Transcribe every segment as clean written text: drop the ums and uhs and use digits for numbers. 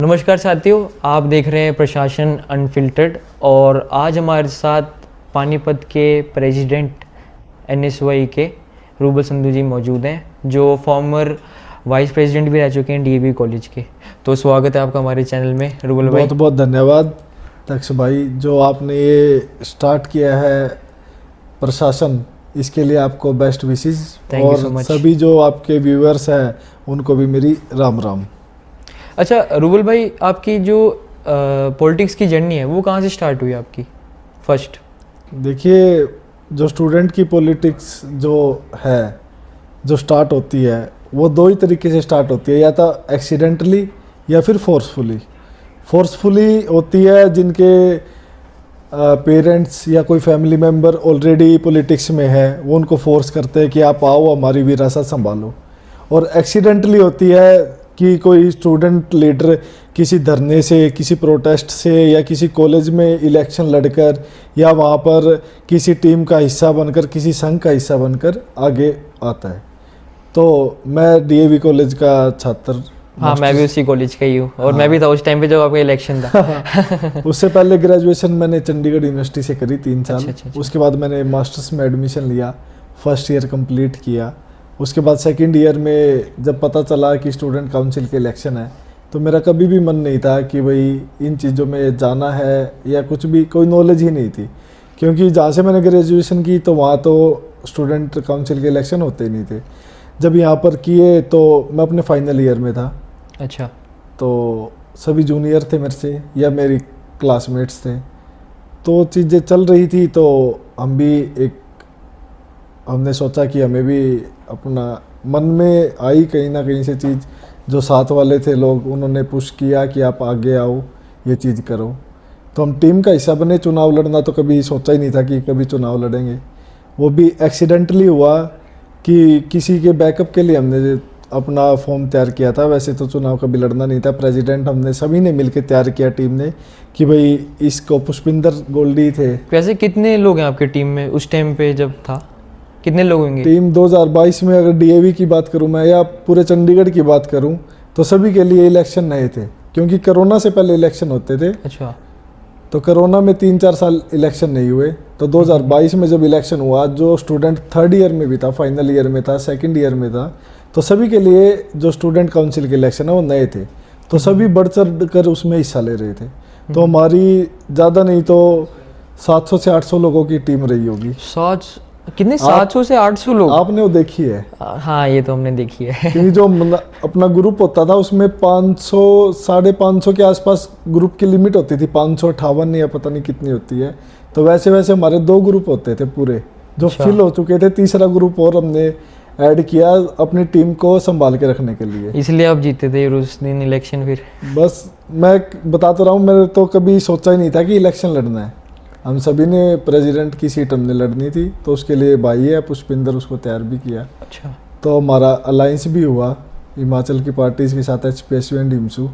नमस्कार साथियों, आप देख रहे हैं प्रशासन अनफिल्टर्ड और आज हमारे साथ पानीपत के प्रेसिडेंट एनएसवाई के रूबल संधू जी मौजूद हैं, जो फॉर्मर वाइस प्रेसिडेंट भी रह चुके हैं डीएवी कॉलेज के। तो स्वागत है आपका हमारे चैनल में रूबल भाई। बहुत बहुत धन्यवाद दक्ष भाई, जो आपने ये स्टार्ट किया है प्रशासन, इसके लिए आपको best wishes. Thank you so much। सभी जो आपके व्यूअर्स हैं उनको भी मेरी राम राम। अच्छा रूबल भाई, आपकी जो पॉलिटिक्स की जर्नी है वो कहाँ से स्टार्ट हुई आपकी फर्स्ट? देखिए, जो स्टूडेंट की पॉलिटिक्स जो है, जो स्टार्ट होती है, वो दो ही तरीके से स्टार्ट होती है, या तो एक्सीडेंटली या फिर फोर्सफुली। फोर्सफुली होती है जिनके पेरेंट्स या कोई फैमिली मेम्बर ऑलरेडी पॉलिटिक्स में है, वो उनको फोर्स करते हैं कि आप आओ हमारी विरासत संभालो। और एक्सीडेंटली होती है कि कोई स्टूडेंट लीडर किसी धरने से, किसी प्रोटेस्ट से या किसी कॉलेज में इलेक्शन लड़कर या वहाँ पर किसी टीम का हिस्सा बनकर, किसी संघ का हिस्सा बनकर आगे आता है। तो मैं डीएवी कॉलेज का छात्र। हाँ, मैं भी उसी कॉलेज का ही हूँ और मैं भी था उस टाइम पे जब आपका इलेक्शन था। उससे पहले ग्रेजुएशन मैंने चंडीगढ़ यूनिवर्सिटी से करी 3 साल। अच्छा। उसके बाद मैंने मास्टर्स में एडमिशन लिया, फर्स्ट ईयर कंप्लीट किया। उसके बाद सेकंड ईयर में जब पता चला कि स्टूडेंट काउंसिल के इलेक्शन है, तो मेरा कभी भी मन नहीं था कि भाई इन चीज़ों में जाना है या कुछ भी, कोई नॉलेज ही नहीं थी। क्योंकि जहाँ से मैंने ग्रेजुएशन की तो वहाँ तो स्टूडेंट काउंसिल के इलेक्शन होते ही नहीं थे। जब यहाँ पर किए तो मैं अपने फाइनल ईयर में था। अच्छा। तो सभी जूनियर थे मेरे से या मेरी क्लासमेट्स थे, तो चीज़ें चल रही थी। तो हमने सोचा कि हमें भी अपना मन में आई कहीं ना कहीं से चीज़, जो साथ वाले थे लोग, उन्होंने पुश किया कि आप आगे आओ, ये चीज़ करो। तो हम टीम का हिस्सा बने। चुनाव लड़ना तो कभी सोचा ही नहीं था कि कभी चुनाव लड़ेंगे। वो भी एक्सीडेंटली हुआ कि किसी के बैकअप के लिए हमने अपना फॉर्म तैयार किया था। वैसे तो चुनाव कभी लड़ना नहीं था। प्रेसिडेंट हमने सभी ने मिलकर तैयार किया टीम ने कि भाई इसको, पुष्पिंदर गोल्डी थे। वैसे कितने लोग हैं आपकी टीम में उस टाइम पे जब था? कितने लोग होंगे टीम 2022 में? अगर डीएवी की बात करूं मैं या पूरे चंडीगढ़ की बात करूं तो सभी के लिए इलेक्शन नए थे, क्योंकि कोरोना से पहले इलेक्शन होते थे। अच्छा। तो कोरोना में 3-4 साल इलेक्शन नहीं हुए। तो 2022 में जब इलेक्शन हुआ, जो स्टूडेंट थर्ड ईयर में भी था, फाइनल ईयर में था, सेकेंड ईयर में था, तो सभी के लिए जो स्टूडेंट काउंसिल के इलेक्शन है वो नए थे। तो सभी बढ़ चढ़ कर उसमें हिस्सा ले रहे थे। तो हमारी ज़्यादा नहीं तो 700 से 800 लोगों की टीम रही होगी। 700 से 800 लोग? आपने वो देखी है? हाँ, ये तो हमने देखी है। क्योंकि जो अपना ग्रुप होता था उसमें 500 550 के आसपास ग्रुप की लिमिट होती थी, 558 या पता नहीं कितनी होती है। तो वैसे वैसे हमारे 2 ग्रुप होते थे पूरे, जो फिल हो चुके थे। तीसरा ग्रुप और हमने ऐड किया अपनी टीम को संभाल के रखने के लिए। इसलिए आप जीते थे उस दिन इलेक्शन? फिर बस मैं बता तो रहा हूँ, मैंने तो कभी सोचा ही नहीं था कि इलेक्शन लड़ना है। हम सभी ने प्रेसिडेंट की सीट हमने लड़नी थी, तो उसके लिए भाई है पुष्पिंदर, उसको तैयार भी किया। अच्छा। तो हमारा अलायंस भी हुआ हिमाचल की पार्टीज के साथ, एचपीएसयू एंड हिमसू।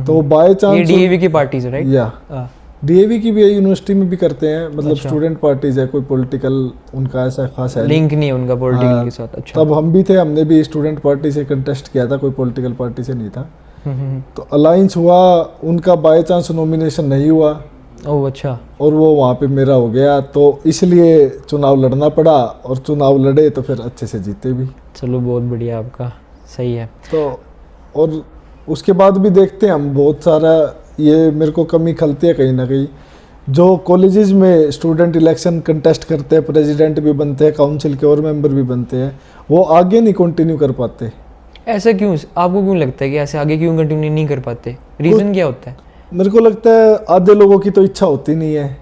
तो बाय चांस ये डीएवी की पार्टीज राइट? या डीएवी की भी यूनिवर्सिटी में भी करते हैं, मतलब अच्छा। स्टूडेंट पार्टीज है, कोई पॉलिटिकल उनका ऐसा खास है लिंक नहीं है उनका पॉलिटिकल के साथ। अच्छा। तब हम भी थे, हमने भी स्टूडेंट पार्टी से कंटेस्ट किया था, कोई पॉलिटिकल पार्टी से नहीं था। तो अलायंस हुआ, उनका बाय चांस नॉमिनेशन नहीं हुआ। ओह अच्छा। और वो वहाँ पे मेरा हो गया, तो इसलिए चुनाव लड़ना पड़ा, और चुनाव लड़े तो फिर अच्छे से जीते भी। चलो बहुत बढ़िया, आपका सही है। तो और उसके बाद भी देखते हैं हम, बहुत सारा ये मेरे को कमी खलती है कहीं ना कहीं। जो कॉलेजेस में स्टूडेंट इलेक्शन कंटेस्ट करते हैं, प्रेसिडेंट भी बनते हैं, काउंसिल के और मेंबर भी बनते हैं, वो आगे नहीं कंटिन्यू कर पाते। ऐसा क्यों? आपको क्यों लगता है कि ऐसे आगे क्यों कंटिन्यू नहीं कर पाते? रीज़न क्या होता है? मेरे को लगता है आधे लोगों की तो इच्छा होती नहीं है,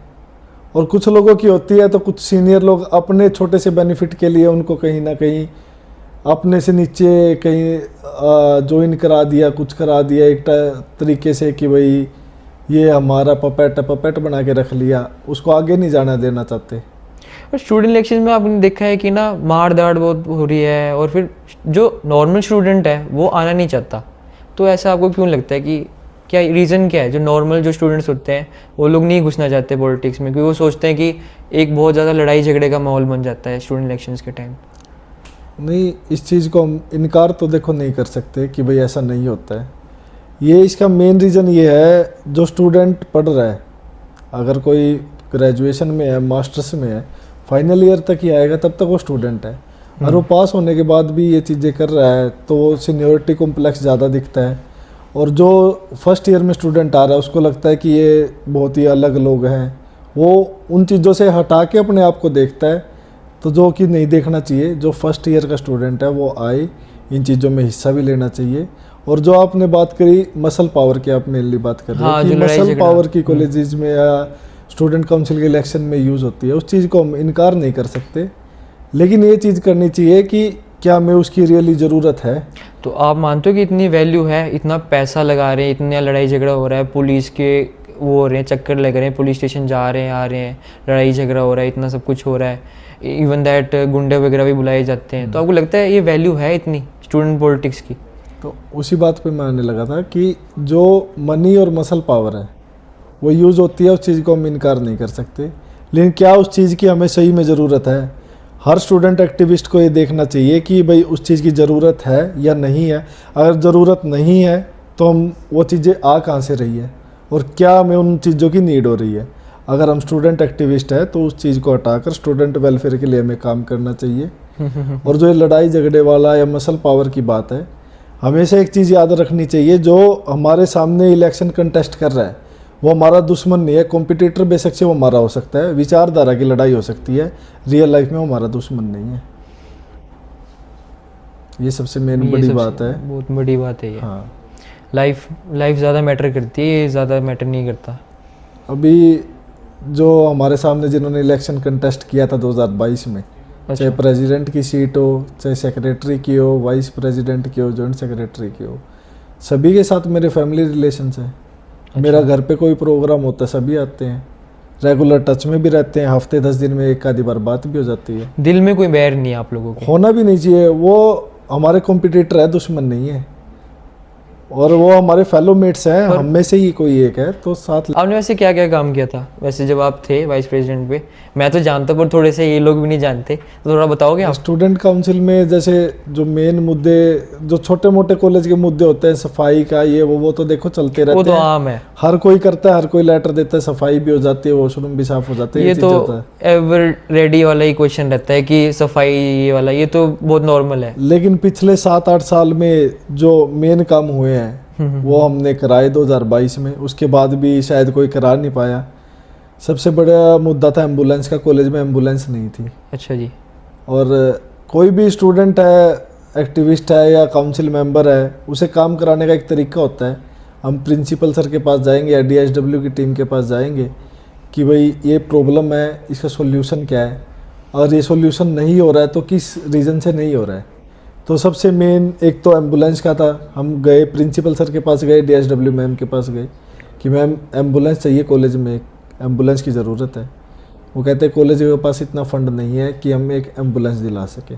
और कुछ लोगों की होती है। तो कुछ सीनियर लोग अपने छोटे से बेनिफिट के लिए उनको कहीं ना कहीं अपने से नीचे कहीं ज्वाइन करा दिया, कुछ करा दिया एक तरीके से कि भाई ये हमारा पपेट बना के रख लिया, उसको आगे नहीं जाना देना चाहते। और स्टूडेंट इलेक्शन में आपने देखा है कि ना मार दाड़ बहुत हो रही है, और फिर जो नॉर्मल स्टूडेंट है वो आना नहीं चाहता। तो ऐसा आपको क्यों लगता है कि क्या रीज़न क्या है? जो नॉर्मल जो स्टूडेंट्स होते हैं वो लोग नहीं घुसना चाहते पॉलिटिक्स में, क्योंकि वो सोचते हैं कि एक बहुत ज़्यादा लड़ाई झगड़े का माहौल बन जाता है स्टूडेंट इलेक्शंस के टाइम। नहीं, इस चीज़ को हम इनकार तो देखो नहीं कर सकते कि भाई ऐसा नहीं होता है। ये इसका मेन रीज़न ये है, जो स्टूडेंट पढ़ रहा है, अगर कोई ग्रेजुएशन में है, मास्टर्स में है, फाइनल ईयर तक ही आएगा, तब तक वो स्टूडेंट है। और वो पास होने के बाद भी ये चीज़ें कर रहा है तो सीनियोरिटी कॉम्प्लेक्स ज़्यादा दिखता है। और जो फर्स्ट ईयर में स्टूडेंट आ रहा है उसको लगता है कि ये बहुत ही अलग लोग हैं, वो उन चीज़ों से हटा के अपने आप को देखता है। तो जो कि नहीं देखना चाहिए, जो फर्स्ट ईयर का स्टूडेंट है वो आए, इन चीज़ों में हिस्सा भी लेना चाहिए। और जो आपने बात करी मसल पावर की, आप मेनली बात कर रहे हो हाँ, कि जो लड़ाई मसल झगड़ा। पावर की कॉलेजेस में या स्टूडेंट काउंसिल के इलेक्शन में यूज़ होती है, उस चीज़ को हम इनकार नहीं कर सकते, लेकिन ये चीज़ करनी चाहिए कि क्या हमें उसकी रियली ज़रूरत है। तो आप मानते हो कि इतनी वैल्यू है, इतना पैसा लगा रहे हैं, इतना लड़ाई झगड़ा हो रहा है, पुलिस के वो हो रहे हैं, चक्कर लग रहे हैं, पुलिस स्टेशन जा रहे हैं, आ रहे हैं, लड़ाई झगड़ा हो रहा है, इतना सब कुछ हो रहा है, इवन दैट गुंडे वगैरह भी बुलाए जाते हैं, तो आपको लगता है ये वैल्यू है इतनी स्टूडेंट पॉलिटिक्स की? तो उसी बात पे मैं आने लगा था कि जो मनी और मसल पावर है वो यूज़ होती है, उस चीज़ को हम इनकार नहीं कर सकते, लेकिन क्या उस चीज़ की हमें सही में ज़रूरत है? हर स्टूडेंट एक्टिविस्ट को ये देखना चाहिए कि भाई उस चीज़ की ज़रूरत है या नहीं है। अगर ज़रूरत नहीं है तो हम वो चीज़ें आ कहाँ से रही है और क्या हमें उन चीज़ों की नीड हो रही है। अगर हम स्टूडेंट एक्टिविस्ट है तो उस चीज़ को हटाकर स्टूडेंट वेलफेयर के लिए हमें काम करना चाहिए। और जो ये लड़ाई झगड़े वाला या मसल पावर की बात है, हमेशा एक चीज़ याद रखनी चाहिए, जो हमारे सामने इलेक्शन कंटेस्ट कर रहा है वो हमारा दुश्मन नहीं है। कॉम्पिटिटर बेशक से वो हमारा हो सकता है, विचारधारा की लड़ाई हो सकती है, रियल लाइफ में वो हमारा दुश्मन नहीं है। ये सबसे मेन बड़ी बात है, बहुत बड़ी बात है ये। हाँ। लाइफ ज़्यादा मैटर करती है, ये ज़्यादा मैटर नहीं करता। अभी जो हमारे सामने जिन्होंने इलेक्शन कंटेस्ट किया था 2022 में, चाहे प्रेसिडेंट की सीट हो, चाहे सेक्रेटरी की हो, वाइस प्रेसिडेंट की हो, जॉइंट सेक्रेटरी की हो, सभी के साथ मेरे फैमिली रिलेशंस हैं। मेरा घर पे कोई प्रोग्राम होता है सभी आते हैं, रेगुलर टच में भी रहते हैं, हफ्ते 10 दिन में एक आधी बार बात भी हो जाती है। दिल में कोई बैर नहीं है आप लोगों को? होना भी नहीं चाहिए, वो हमारे कॉम्पिटिटर है, दुश्मन नहीं है, और वो हमारे फेलो मेट्स हैं, हम में से ही कोई एक है, तो साथ। आपने वैसे क्या क्या काम किया था वैसे जब आप थे वाइस प्रेसिडेंट पे? मैं तो जानता हूँ पर थोड़े से ये लोग भी नहीं जानते, तो थोड़ा बताओगे आप? स्टूडेंट काउंसिल में जैसे जो मेन मुद्दे, जो छोटे मोटे कॉलेज के मुद्दे होते हैं, सफाई का ये वो तो देखो चलते रहते हैं, वो तो आम है, हर कोई करता है, हर कोई लेटर देता है, सफाई भी हो जाती है, वॉशरूम भी साफ हो जाते हैं। ये तो एवर रेडी वाला ही क्वेश्चन रहता है कि सफाई ये वाला, ये तो बहुत नॉर्मल है। लेकिन पिछले 7-8 साल में जो मेन काम हुए हैं वो हमने कराए 2022 में, उसके बाद भी शायद कोई करा नहीं पाया। सबसे बड़ा मुद्दा था एम्बुलेंस का, कॉलेज में एम्बुलेंस नहीं थी। अच्छा जी। और कोई भी स्टूडेंट है, एक्टिविस्ट है या काउंसिल मेंबर है, उसे काम कराने का एक तरीका होता है। हम प्रिंसिपल सर के पास जाएंगे या DSW की टीम के पास जाएंगे कि भाई ये प्रॉब्लम है, इसका सॉल्यूशन क्या है, और ये सॉल्यूशन नहीं हो रहा है तो किस रीज़न से नहीं हो रहा है। तो सबसे मेन एक तो एम्बुलेंस का था। हम गए प्रिंसिपल सर के पास, गए DSW मैम के पास गए कि मैम एम्बुलेंस चाहिए, कॉलेज में एम्बुलेंस की ज़रूरत है। वो कहते हैं कॉलेज के पास इतना फंड नहीं है कि हम एक एम्बुलेंस दिला सके।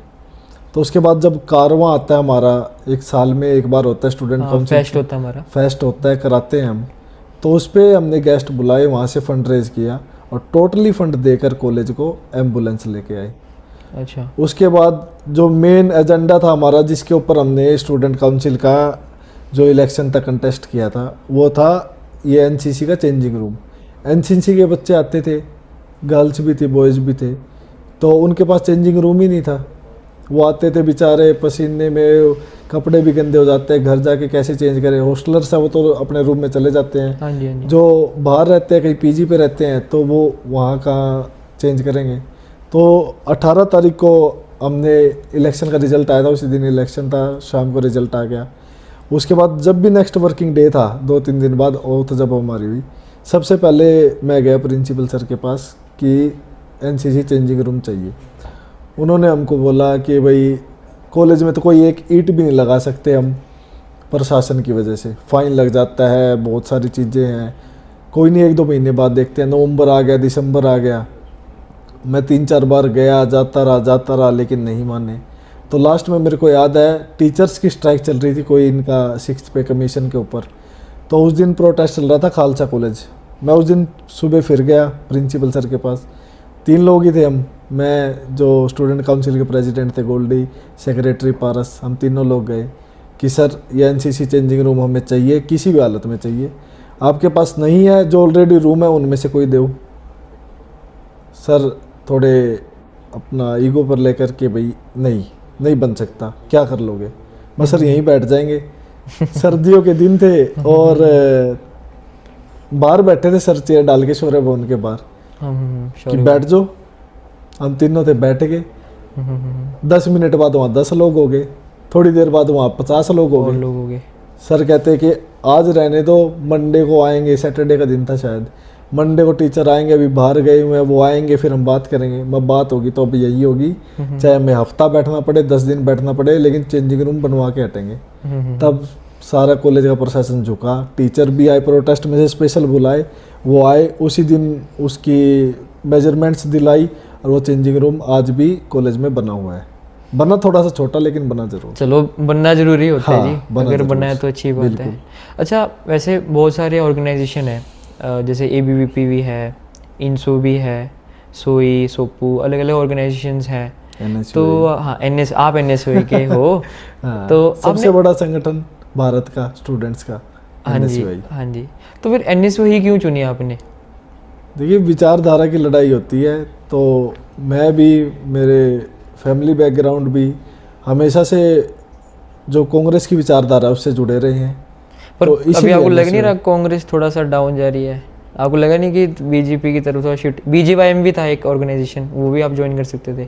तो उसके बाद जब कारवां आता है हमारा, एक साल में एक बार होता है स्टूडेंट काउंसिल, फेस्ट होता है हमारा, फेस्ट होता है, कराते हैं हम, तो उस पर हमने गेस्ट बुलाए, वहाँ से फंड रेज किया और टोटली फंड देकर कॉलेज को एम्बुलेंस लेके आए। अच्छा। उसके बाद जो मेन एजेंडा था हमारा, जिसके ऊपर हमने स्टूडेंट काउंसिल का जो इलेक्शन तक कंटेस्ट किया था, वो था ये NCC का चेंजिंग रूम। NCC के बच्चे आते थे, गर्ल्स भी थे, बॉयज़ भी थे, तो उनके पास चेंजिंग रूम ही नहीं था। वो आते थे बेचारे पसीने में, कपड़े भी गंदे हो जाते हैं, घर जाके कैसे चेंज करें। हॉस्टलर्स है वो तो अपने रूम में चले जाते हैं, हाँ जी, हाँ जी। जो बाहर रहते हैं, कहीं PG पे रहते हैं, तो वो वहाँ कहाँ चेंज करेंगे। तो 18 तारीख को हमने इलेक्शन का रिज़ल्ट आया था, उसी दिन इलेक्शन था, शाम को रिज़ल्ट आ गया। उसके बाद जब भी नेक्स्ट वर्किंग डे था, 2-3 दिन बाद ओथ जब हमारी हुई, सबसे पहले मैं गया प्रिंसिपल सर के पास कि NCC चेंजिंग रूम चाहिए। उन्होंने हमको बोला कि भाई कॉलेज में तो कोई एक ईंट भी नहीं लगा सकते हम, प्रशासन की वजह से फ़ाइन लग जाता है, बहुत सारी चीज़ें हैं। कोई नहीं, 1-2 महीने बाद देखते हैं। नवंबर आ गया, दिसंबर आ गया, मैं 3-4 बार गया, जाता रहा, लेकिन नहीं माने। तो लास्ट में मेरे को याद है टीचर्स की स्ट्राइक चल रही थी, कोई इनका 6th पे कमीशन के ऊपर। तो उस दिन प्रोटेस्ट चल रहा था खालसा कॉलेज। मैं उस दिन सुबह फिर गया प्रिंसिपल सर के पास, 3 लोग ही थे हम, मैं जो स्टूडेंट काउंसिल के प्रेसिडेंट थे गोल्डी, सेक्रेटरी पारस, हम तीनों लोग गए कि सर ये एनसीसी चेंजिंग रूम हमें चाहिए, किसी भी हालत में चाहिए। आपके पास नहीं है, जो ऑलरेडी रूम है उनमें से कोई दो। सर थोड़े अपना ईगो पर लेकर के भाई नहीं बन सकता, क्या कर लोगे? बस सर यहीं बैठ जाएंगे। सर्दियों के दिन थे और बाहर बैठे थे सर, चेयर डाल के शौर्य भवन के बाहर कि बैठ जाओ। हम तीनों थे, बैठ गए। 10 मिनट बाद वहाँ 10 लोग हो गए, थोड़ी देर बाद वहाँ 50 लोग हो गए। सर कहते कि आज रहने दो, मंडे को आएंगे, सैटरडे का दिन था शायद, मंडे को टीचर आएंगे, अभी बाहर गए हुए हैं, वो आएंगे फिर हम बात करेंगे। मैं बात होगी तो अब यही होगी, चाहे हमें हफ्ता बैठना पड़े, 10 दिन बैठना पड़े, लेकिन चेंजिंग रूम बनवा के हटेंगे। तब सारा कॉलेज का प्रशासन झुका, टीचर भी आए, प्रोटेस्ट में से स्पेशल बुलाए, वो आए, उसी दिन उसकी मेजरमेंट्स दिलाई और वो चेंजिंग रूम आज भी कॉलेज में बना हुआ है। बना थोड़ा सा छोटा, लेकिन बना जरूर। चलो बनना जरूरी होता हाँ, है जी, अगर बना है तो अच्छी बात है। अच्छा, वैसे बहुत सारे ऑर्गेनाइजेशन है, जैसे ABVP भी है, इंसो भी है, सोई, सोपू, अलग अलग ऑर्गेनाइजेशंस हैं। तो हाँ, आप NSOE के हो। हाँ, तो सबसे बड़ा संगठन भारत का स्टूडेंट्स का। हाँ जी। तो फिर NSOE क्यों चुनी आपने? देखिए, विचारधारा की लड़ाई होती है, तो मैं भी, मेरे फैमिली बैकग्राउंड भी हमेशा से जो कांग्रेस की विचारधारा है उससे जुड़े रहे हैं। पर तो अभी आपको लग नहीं रहा कांग्रेस थोड़ा सा डाउन जा रही है? आपको लगा नहीं कि BJP की तरफ थोड़ा शिफ्ट? BGYM भी था एक ऑर्गेनाइजेशन, वो भी आप ज्वाइन कर सकते थे।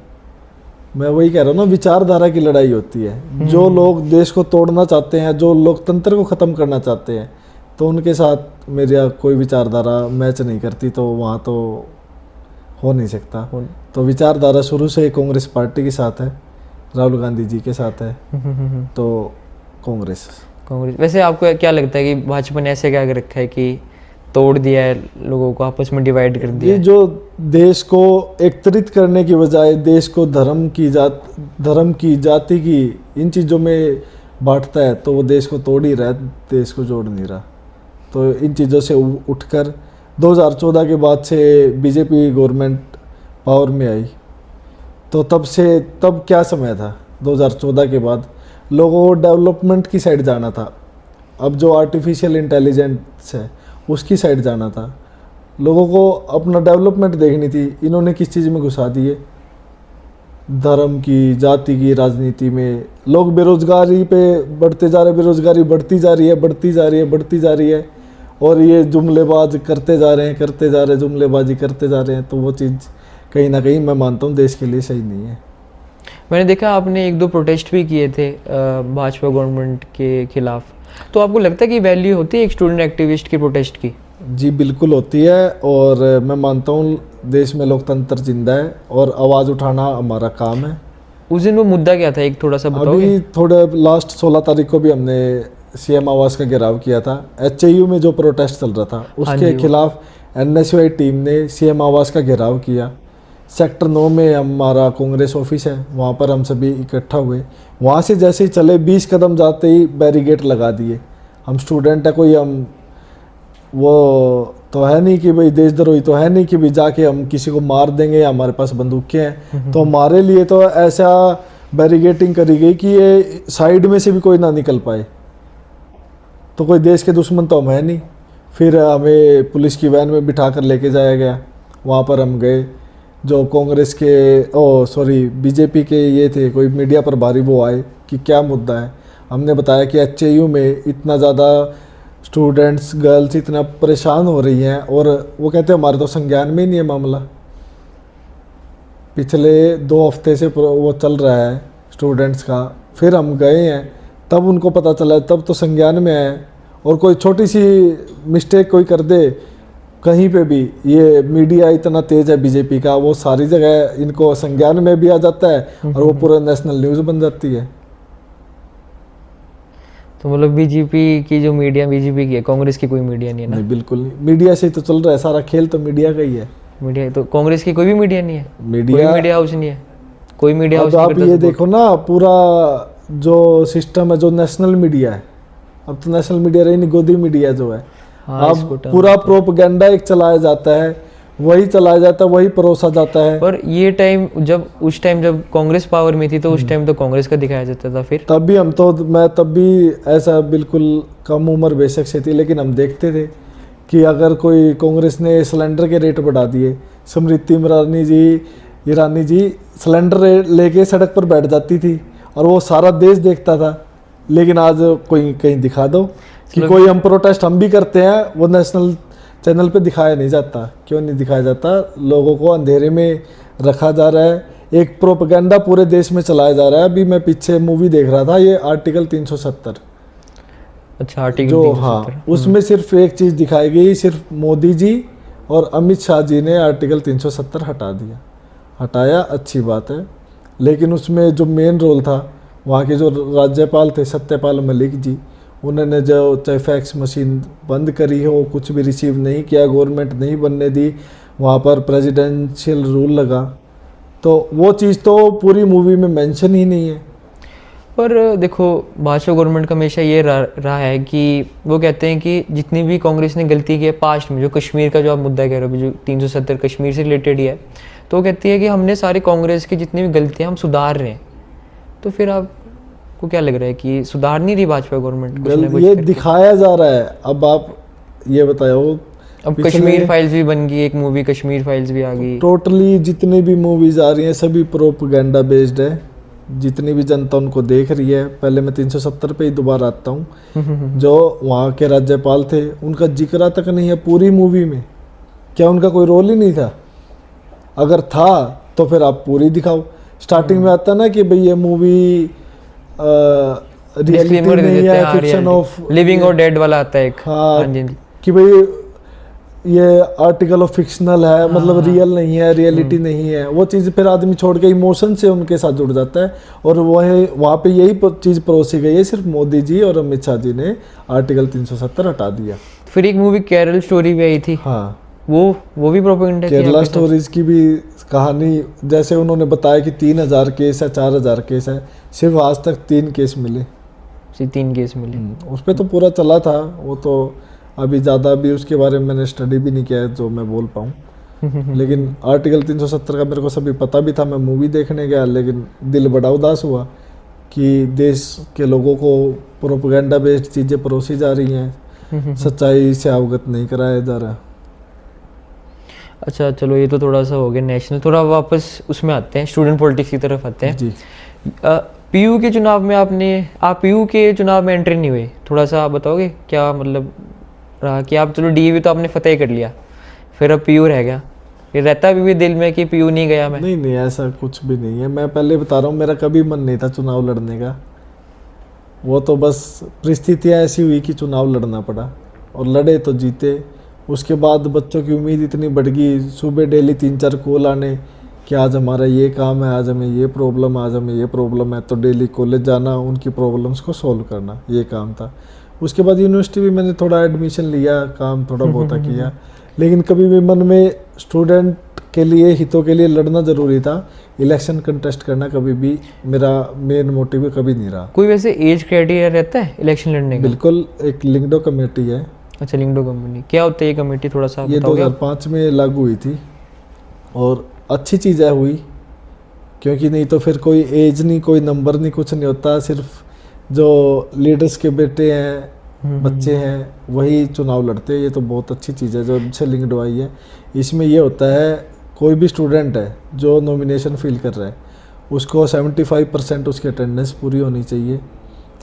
मैं वही कह रहा हूँ ना, विचारधारा की लड़ाई होती है। जो लोग देश को तोड़ना चाहते हैं, जो लोकतंत्र को ख़त्म करना चाहते हैं, तो उनके साथ मेरी कोई विचारधारा मैच नहीं करती, तो वहाँ तो हो नहीं सकता। तो विचारधारा शुरू से कांग्रेस पार्टी के साथ है, राहुल गांधी जी के साथ है, तो कांग्रेस। वैसे आपको क्या लगता है कि भाजपा ने ऐसे क्या कर रखा है कि तोड़ दिया है, लोगों को आपस में डिवाइड कर दिया ये है? जो देश को एकत्रित करने की बजाय देश को धर्म की, जाति की, इन चीज़ों में बांटता है, तो वो देश को तोड़ ही रहा है, देश को जोड़ नहीं रहा। तो इन चीज़ों से उठकर 2014 के बाद से बीजेपी गवर्नमेंट पावर में आई, तो तब क्या समय था? 2014 के बाद लोगों को डेवलपमेंट की साइड जाना था। अब जो आर्टिफिशियल इंटेलिजेंस है उसकी साइड जाना था, लोगों को अपना डेवलपमेंट देखनी थी। इन्होंने किस चीज़ में घुसा दिए? धर्म की, जाति की राजनीति में। लोग बेरोजगारी पे बढ़ते जा रहे, बेरोजगारी बढ़ती जा रही है, और ये जुमलेबाज करते जा रहे हैं, जुमलेबाजी करते जा रहे हैं। तो वो चीज़ कहीं ना कहीं मैं मानता हूँ देश के लिए सही नहीं है। मैंने देखा आपने 1-2 प्रोटेस्ट भी किए थे भाजपा गवर्नमेंट के खिलाफ, तो आपको लगता है कि वैल्यू होती है एक स्टूडेंट एक्टिविस्ट की प्रोटेस्ट की? जी बिल्कुल होती है, और मैं मानता हूँ देश में लोकतंत्र जिंदा है और आवाज़ उठाना हमारा काम है। उस दिन वो मुद्दा क्या था, एक थोड़ा सा बताओगे? अभी थोड़े लास्ट 16 तारीख को भी हमने CM आवास का घेराव किया था। HAU में जो प्रोटेस्ट चल रहा था उसके खिलाफ NSOI टीम ने CM आवास का घेराव किया। सेक्टर 9 में हमारा कांग्रेस ऑफिस है, वहाँ पर हम सभी इकट्ठा हुए। वहाँ से जैसे ही चले 20 कदम जाते ही बैरिकेड लगा दिए। हम स्टूडेंट है, कोई हम वो तो है नहीं कि भाई देशद्रोही तो है नहीं कि भाई जाके हम किसी को मार देंगे या हमारे पास बंदूकें हैं। तो हमारे लिए तो ऐसा बैरिकेडिंग करी गई कि ये साइड में से भी कोई ना निकल पाए। तो कोई देश के दुश्मन तो हम है नहीं। फिर हमें पुलिस की वैन में बिठा कर लेके जाया गया, वहाँ पर हम गए। जो कांग्रेस के बीजेपी के ये थे कोई मीडिया प्रभारी, वो आए कि क्या मुद्दा है। हमने बताया कि HAU में इतना ज़्यादा स्टूडेंट्स, गर्ल्स इतना परेशान हो रही हैं, और वो कहते हैं हमारे तो संज्ञान में ही नहीं है मामला। पिछले 2 हफ्ते से वो चल रहा है स्टूडेंट्स का। फिर हम गए हैं, तब उनको पता चला, तब तो संज्ञान में है। और कोई छोटी सी मिस्टेक कोई कर दे कहीं पे भी, ये मीडिया इतना तेज है बीजेपी का, वो सारी जगह इनको संज्ञान में भी आ जाता है और वो पूरा नेशनल न्यूज़ बन जाती है। तो मतलब बीजेपी की जो मीडिया बीजेपी की है, कांग्रेस की कोई मीडिया नहीं है ना? नहीं, बिल्कुल नहीं। मीडिया से तो चल रहा है सारा खेल, तो मीडिया का ही है। मीडिया तो कांग्रेस की कोई भी मीडिया नहीं है? मीडिया हाउस नहीं है, कोई मीडिया हाउस नहीं आप ये देखो ना, पूरा जो सिस्टम है, जो नेशनल मीडिया है, अब तो नेशनल मीडिया रही नहीं, गोदी मीडिया जो है। अब पूरा प्रोपेगेंडा एक चलाया जाता है, वही चलाया जाता है, वही परोसा जाता है। और ये टाइम उस टाइम जब कांग्रेस पावर में थी तो उस टाइम तो कांग्रेस का दिखाया जाता था। फिर तब भी मैं तब भी ऐसा बिल्कुल कम उम्र बेशक से थी, लेकिन हम देखते थे कि अगर कोई कांग्रेस ने सिलेंडर के रेट बढ़ा दिए, स्मृति ईरानी जी सिलेंडर लेके सड़क पर बैठ जाती थी और वो सारा देश देखता था। लेकिन आज कोई कहीं दिखा दो कि कोई हम प्रोटेस्ट हम भी करते हैं, वो नेशनल चैनल पे दिखाया नहीं जाता। क्यों नहीं दिखाया जाता? लोगों को अंधेरे में रखा जा रहा है, एक प्रोपेगेंडा पूरे देश में चलाया जा रहा है। अभी मैं पीछे मूवी देख रहा था, ये आर्टिकल 370। अच्छा, आर्टिकल जो 370। हाँ, उसमें सिर्फ एक चीज़ दिखाई गई, सिर्फ मोदी जी और अमित शाह जी ने आर्टिकल 370 हटाया, अच्छी बात है। लेकिन उसमें जो मेन रोल था, वहाँ के जो राज्यपाल थे सत्यपाल मलिक जी, उन्होंने जो चाहे फैक्स मशीन बंद करी हो, कुछ भी रिसीव नहीं किया, गवर्नमेंट नहीं बनने दी, वहाँ पर प्रेसिडेंशियल रूल लगा, तो वो चीज़ तो पूरी मूवी में मेंशन ही नहीं है। पर देखो, भाजपा गवर्नमेंट का हमेशा ये रहा है कि वो कहते हैं कि जितनी भी कांग्रेस ने गलती की है पास्ट में, जो कश्मीर का जो आप मुद्दा कह रहे हो, जो 370 कश्मीर से रिलेटेड ही है, तो वो कहती है कि हमने सारे कांग्रेस की जितनी भी गलतियां हम सुधार रहे हैं। तो फिर आपको क्या लग रहा है कि सुधार नहीं रही भाजपा गवर्नमेंट? ये दिखाया जा रहा है। अब आप ये बताओ, अब कश्मीर फाइल्स भी बन गई, एक मूवी कश्मीर फाइल्स भी आ गई। टोटली जितनी भी मूवीज आ रही हैं सभी प्रोपेगेंडा बेस्ड है, जितनी भी जनता उनको देख रही है। पहले मैं 370 पे ही दोबारा आता हूँ। जो वहाँ के राज्यपाल थे, उनका जिक्र तक नहीं है पूरी मूवी में। क्या उनका कोई रोल ही नहीं था? अगर था तो फिर आप पूरी दिखाओ। स्टार्टिंग में आता ना कि भाई ये मूवी रियलिटी नहीं है, फिक्शन ऑफ लिविंग और डेड वाला आता है एक। हाँ जी, कि भाई ये आर्टिकल ऑफ फिक्शनल है, मतलब रियल नहीं है, रियलिटी नहीं है। वो चीज़ फिर आदमी छोड़ के इमोशन से उनके साथ जुड़ जाता है। और वहाँ पे यही चीज़ परोसी गई है, सिर्फ मोदी जी और अमित शाह जी ने आर्टिकल 370 हटा दिया। फिर एक मूवी केरल स्टोरी भी आई थी। हाँ, वो भी प्रोपेगेंडा थी। केरला स्टोरीज की भी कहानी, जैसे उन्होंने बताया कि 3000 केस है, 4000 केस है, सिर्फ आज तक 3 केस मिले। 3 केस मिले। उस पर तो पूरा चला था। वो तो अभी ज़्यादा भी उसके बारे में मैंने स्टडी भी नहीं किया है जो मैं बोल पाऊँ। लेकिन आर्टिकल 370 का मेरे को सभी पता भी था। मैं मूवी देखने गया, लेकिन दिल बड़ा उदास हुआ कि देश के लोगों को प्रोपेगेंडा बेस्ड चीज़ें परोसी जा रही हैं, सच्चाई से अवगत नहीं कराया जा रहा। अच्छा चलो, ये तो थोड़ा सा हो गया नेशनल। थोड़ा वापस उसमें आते हैं, स्टूडेंट पॉलिटिक्स की तरफ आते हैं। जी, पीयू के चुनाव में आप पीयू के चुनाव में एंट्री नहीं हुई, थोड़ा सा आप बताओगे क्या मतलब रहा? कि आप चलो डीएवी तो आपने फतेह कर लिया, फिर अब पीयू रह गया, फिर रहता भी दिल में कि पीयू नहीं गया मैं? नहीं, ऐसा कुछ भी नहीं है। मैं पहले बता रहा हूँ, मेरा कभी मन नहीं था चुनाव लड़ने का। वो तो बस परिस्थितियाँ ऐसी हुई कि चुनाव लड़ना पड़ा, और लड़े तो जीते। उसके बाद बच्चों की उम्मीद इतनी बढ़ गई, सुबह डेली 3-4 कॉल आने कि आज हमारा ये काम है, आज हमें ये प्रॉब्लम, आज हमें ये प्रॉब्लम है, तो डेली कॉलेज जाना, उनकी प्रॉब्लम्स को सॉल्व करना, ये काम था। उसके बाद यूनिवर्सिटी भी मैंने थोड़ा एडमिशन लिया, काम थोड़ा बहुत किया, लेकिन कभी भी मन में स्टूडेंट के लिए, हितों के लिए लड़ना ज़रूरी था। इलेक्शन कंटेस्ट करना कभी भी मेरा मेन मोटिव कभी नहीं रहा। कोई वैसे एज क्राइटेरिया रहता है इलेक्शन लड़ने का? बिल्कुल, एक लिंगडो कमेटी है। अच्छा, लिंगडो कमेटी क्या होता है ये कमेटी? थोड़ा सा ये 2005 में लागू हुई थी, और अच्छी चीज़ है हुई, क्योंकि नहीं तो फिर कोई एज नहीं, कोई नंबर नहीं, कुछ नहीं होता। सिर्फ जो लीडर्स के बेटे हैं, बच्चे हैं, वही चुनाव लड़ते हैं। ये तो बहुत अच्छी चीज़ है जो से लिंगडो आई है। इसमें ये होता है, कोई भी स्टूडेंट है जो नॉमिनेशन फिल कर रहा है, उसको 75% उसकी अटेंडेंस पूरी होनी चाहिए।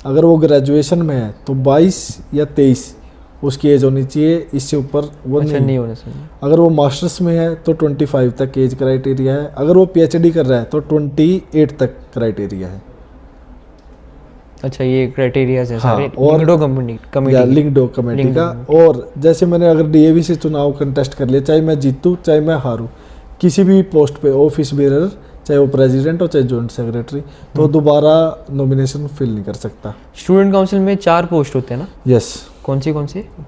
अगर वो ग्रेजुएशन में है तो 22 या 23 उसकी एज होनी चाहिए, इससे ऊपर वो नहीं होना चाहिए। अगर वो मास्टर्स में है तो 25 तक एज क्राइटेरिया है। अगर वो पीएचडी कर रहा है तो 28 तक क्राइटेरिया है। अच्छा, ये क्राइटेरिया है सारे। और लिंगडो कमेटी का। और जैसे मैंने अगर डीएवी से चुनाव कंटेस्ट कर लिया, चाहे मैं जीतूँ चाहे मैं हारूँ, किसी भी पोस्ट पे, ऑफिस बेरर, चाहे वो प्रेसिडेंट हो चाहे जॉइंट सेक्रेटरी, तो दोबारा नॉमिनेशन फिल नहीं कर सकता। स्टूडेंट काउंसिल में 4 पोस्ट होते हैं ना? यस। कौन सी?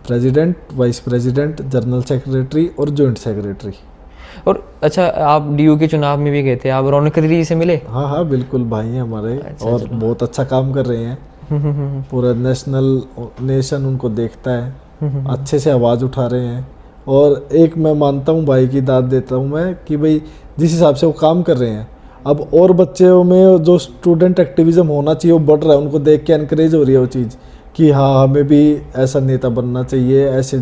President, vice president, general secretary और जॉइंट सेक्रेटरी। और अच्छा, आप डीयू के चुनाव में भी गए थे, आप रौनक दीदी से मिले? हाँ, बिल्कुल, भाई हैं हमारे। और बहुत अच्छा काम कर रहे हैं। पूरा नेशन उनको देखता है, अच्छे से आवाज़ उठा रहे हैं। और एक मैं मानता हूँ, भाई की दाद देता हूँ मैं कि भाई जिस हिसाब से वो काम कर रहे हैं, अब और बच्चों में जो स्टूडेंट एक्टिविज्म होना चाहिए वो बढ़ रहा है, उनको देख के एनकरेज हो रही है वो चीज़ कि हाँ हमें भी ऐसा नेता बनना चाहिए, ऐसे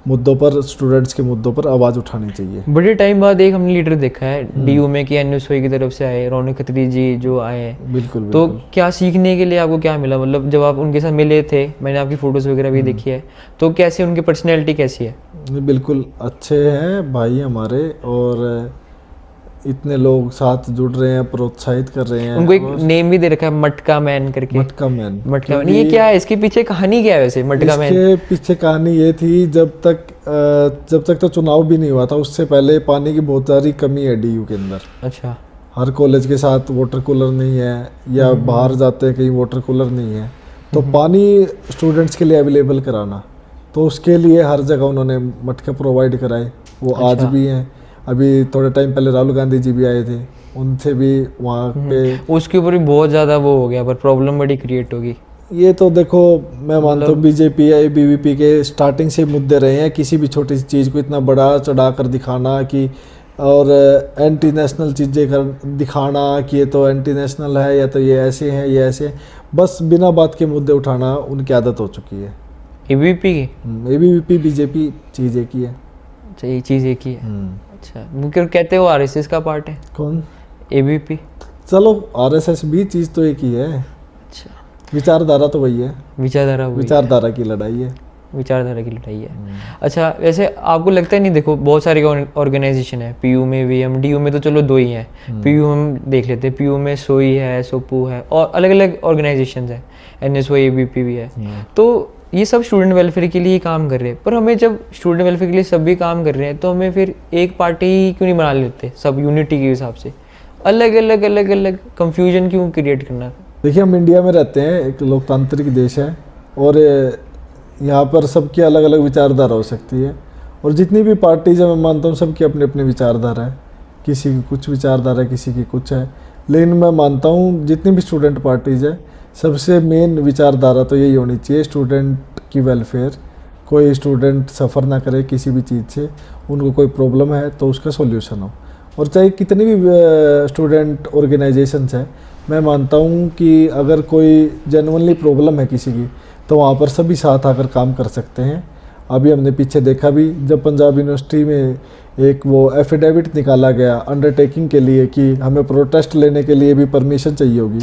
मुद्दों पर, स्टूडेंट्स के मुद्दों पर आवाज़ उठानी चाहिए। बड़े टाइम बाद एक हमने लीडर देखा है डीयू में कि एनएसओई की तरफ से आए, रौनक खत्री जी जो आए हैं। बिल्कुल तो बिल्कुल। क्या सीखने के लिए आपको क्या मिला, मतलब जब आप उनके साथ मिले थे, मैंने आपकी फोटोज़ वगैरह भी देखी है, तो कैसे उनकी पर्सनैलिटी कैसी है? बिल्कुल अच्छे हैं भाई हमारे, और इतने लोग साथ जुड़ रहे हैं, प्रोत्साहित कर रहे हैं। उनको एक और नेम भी दे रखा है, मटका मैन करके। मटका मैन। मटका मैन, ये क्या है, इसके पीछे कहानी क्या है वैसे मटका मैन? इसके पीछे कहानी ये थी, जब तक तो चुनाव भी नहीं हुआ था उससे पहले पानी की बहुत सारी कमी है डीयू के अंदर। अच्छा। हर कॉलेज के साथ वाटर कूलर नहीं है, या बाहर जाते हैं कहीं वाटर कूलर नहीं है, तो पानी स्टूडेंट्स के लिए अवेलेबल कराना, तो उसके लिए हर जगह उन्होंने मटके प्रोवाइड कराए। वो आज अच्छा। भी हैं। अभी थोड़े टाइम पहले राहुल गांधी जी भी आए थे, उनसे भी वहाँ पे। उसके ऊपर भी बहुत ज़्यादा वो हो गया, पर प्रॉब्लम बड़ी क्रिएट होगी। ये तो देखो, मैं मानता हूँ बीजेपी या बीवीपी के स्टार्टिंग से मुद्दे रहे हैं, किसी भी छोटी सी चीज़ को इतना बड़ा चढ़ा कर दिखाना कि, और एंटी नेशनल चीज़ें कर दिखाना कि ये तो एंटी नेशनल है, या तो ये ऐसे हैं, ये ऐसे हैं। बस बिना बात के मुद्दे उठाना उनकी आदत हो चुकी है। एबीपी की? एबीवीपी बीजेपी चीज़ एक ही है। अच्छा, ये चीज़ एक ही है। अच्छा, वो क्यों कहते हो आरएसएस का पार्ट है कौन? एबीपी? चलो आरएसएस भी चीज़ तो एक ही है, अच्छा, विचारधारा तो वही है। विचारधारा वही है। विचारधारा की लड़ाई है। विचारधारा की लड़ाई है। अच्छा, वैसे आपको लगता है, नहीं देखो बहुत सारी ऑर्गेनाइजेशन है, पीयू में भी, हम डीयू में तो चलो दो ही हैं, पीयू हम देख लेते हैं, पीयू में सोई है, सोपू है, और अलग अलग ऑर्गेनाइजेशन है, एनएसओ एबीपी भी है। तो ये सब स्टूडेंट वेलफेयर के लिए ही काम कर रहे हैं, पर हमें जब स्टूडेंट वेलफेयर के लिए सब भी काम कर रहे हैं, तो हमें फिर एक पार्टी ही क्यों नहीं बना लेते सब यूनिटी के हिसाब से? अलग अलग कंफ्यूजन क्यों क्रिएट करना? देखिए, हम इंडिया में रहते हैं, एक लोकतांत्रिक देश है, और यहाँ पर सबकी अलग अलग विचारधारा हो सकती है, और जितनी भी पार्टीज है मैं मानता हूँ सबकी अपनी अपनी विचारधारा है। किसी की कुछ विचारधारा है, किसी की कुछ है, लेकिन मैं मानता हूँ जितनी भी स्टूडेंट पार्टीज है, सबसे मेन विचारधारा तो यही होनी चाहिए, स्टूडेंट की वेलफेयर। कोई स्टूडेंट सफ़र ना करे किसी भी चीज़ से, उनको कोई प्रॉब्लम है तो उसका सॉल्यूशन हो। और चाहे कितनी भी स्टूडेंट ऑर्गेनाइजेशंस हैं, मैं मानता हूँ कि अगर कोई जेन्युइनली प्रॉब्लम है किसी की, तो वहाँ पर सभी साथ आकर काम कर सकते हैं। अभी हमने पीछे देखा भी, जब पंजाब यूनिवर्सिटी में एक वो एफिडेविट निकाला गया अंडरटेकिंग के लिए कि हमें प्रोटेस्ट लेने के लिए भी परमिशन चाहिए होगी,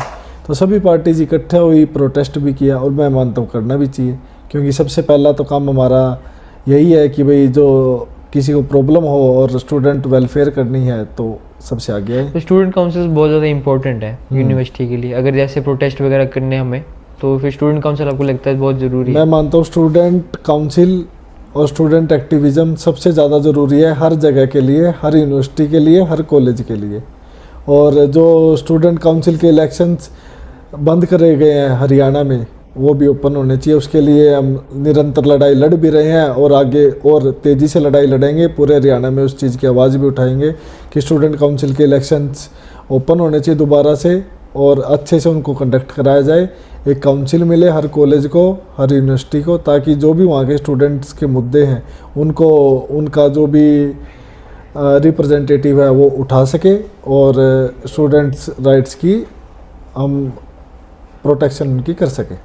तो सभी पार्टीज इकट्ठे हुई, प्रोटेस्ट भी किया, और मैं मानता हूँ करना भी चाहिए, क्योंकि सबसे पहला तो काम हमारा यही है कि भाई जो किसी को प्रॉब्लम हो और स्टूडेंट वेलफेयर करनी है तो सबसे आगे है। तो स्टूडेंट काउंसिल बहुत ज़्यादा इंपॉर्टेंट है यूनिवर्सिटी के लिए। अगर जैसे प्रोटेस्ट वगैरह करने हमें, तो फिर स्टूडेंट काउंसिल आपको लगता है बहुत ज़रूरी है? मैं मानता हूँ स्टूडेंट काउंसिल और स्टूडेंट एक्टिविज़म सबसे ज़्यादा ज़रूरी है हर जगह के लिए, हर यूनिवर्सिटी के लिए, हर कॉलेज के लिए। और जो स्टूडेंट काउंसिल के इलेक्शंस बंद करे गए हैं हरियाणा में, वो भी ओपन होने चाहिए। उसके लिए हम निरंतर लड़ाई लड़ भी रहे हैं, और आगे और तेज़ी से लड़ाई लड़ेंगे, पूरे हरियाणा में उस चीज़ की आवाज़ भी उठाएंगे कि स्टूडेंट काउंसिल के इलेक्शंस ओपन होने चाहिए दोबारा से, और अच्छे से उनको कंडक्ट कराया जाए। एक काउंसिल मिले हर कॉलेज को, हर यूनिवर्सिटी को, ताकि जो भी वहाँ के स्टूडेंट्स के मुद्दे हैं उनको, उनका जो भी रिप्रेजेंटेटिव है वो उठा सके, और स्टूडेंट्स राइट्स की हम प्रोटेक्शन उनकी कर सके।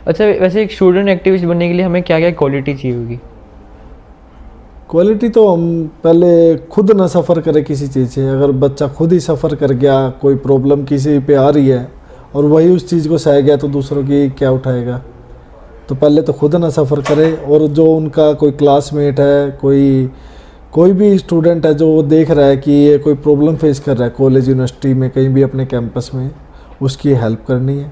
अच्छा, वैसे एक स्टूडेंट एक्टिविस्ट बनने के लिए हमें क्या क्या क्वालिटी चाहिए होगी? क्वालिटी तो हम पहले खुद ना सफ़र करें किसी चीज़ से। अगर बच्चा खुद ही सफ़र कर गया, कोई प्रॉब्लम किसी पे आ रही है और वही उस चीज़ को सह गया, तो दूसरों की क्या उठाएगा? तो पहले तो खुद ना सफ़र करे, और जो उनका कोई क्लासमेट है, कोई भी स्टूडेंट है जो देख रहा है कि ये कोई प्रॉब्लम फेस कर रहा है कॉलेज, यूनिवर्सिटी में, कहीं भी अपने कैंपस में, उसकी हेल्प करनी है।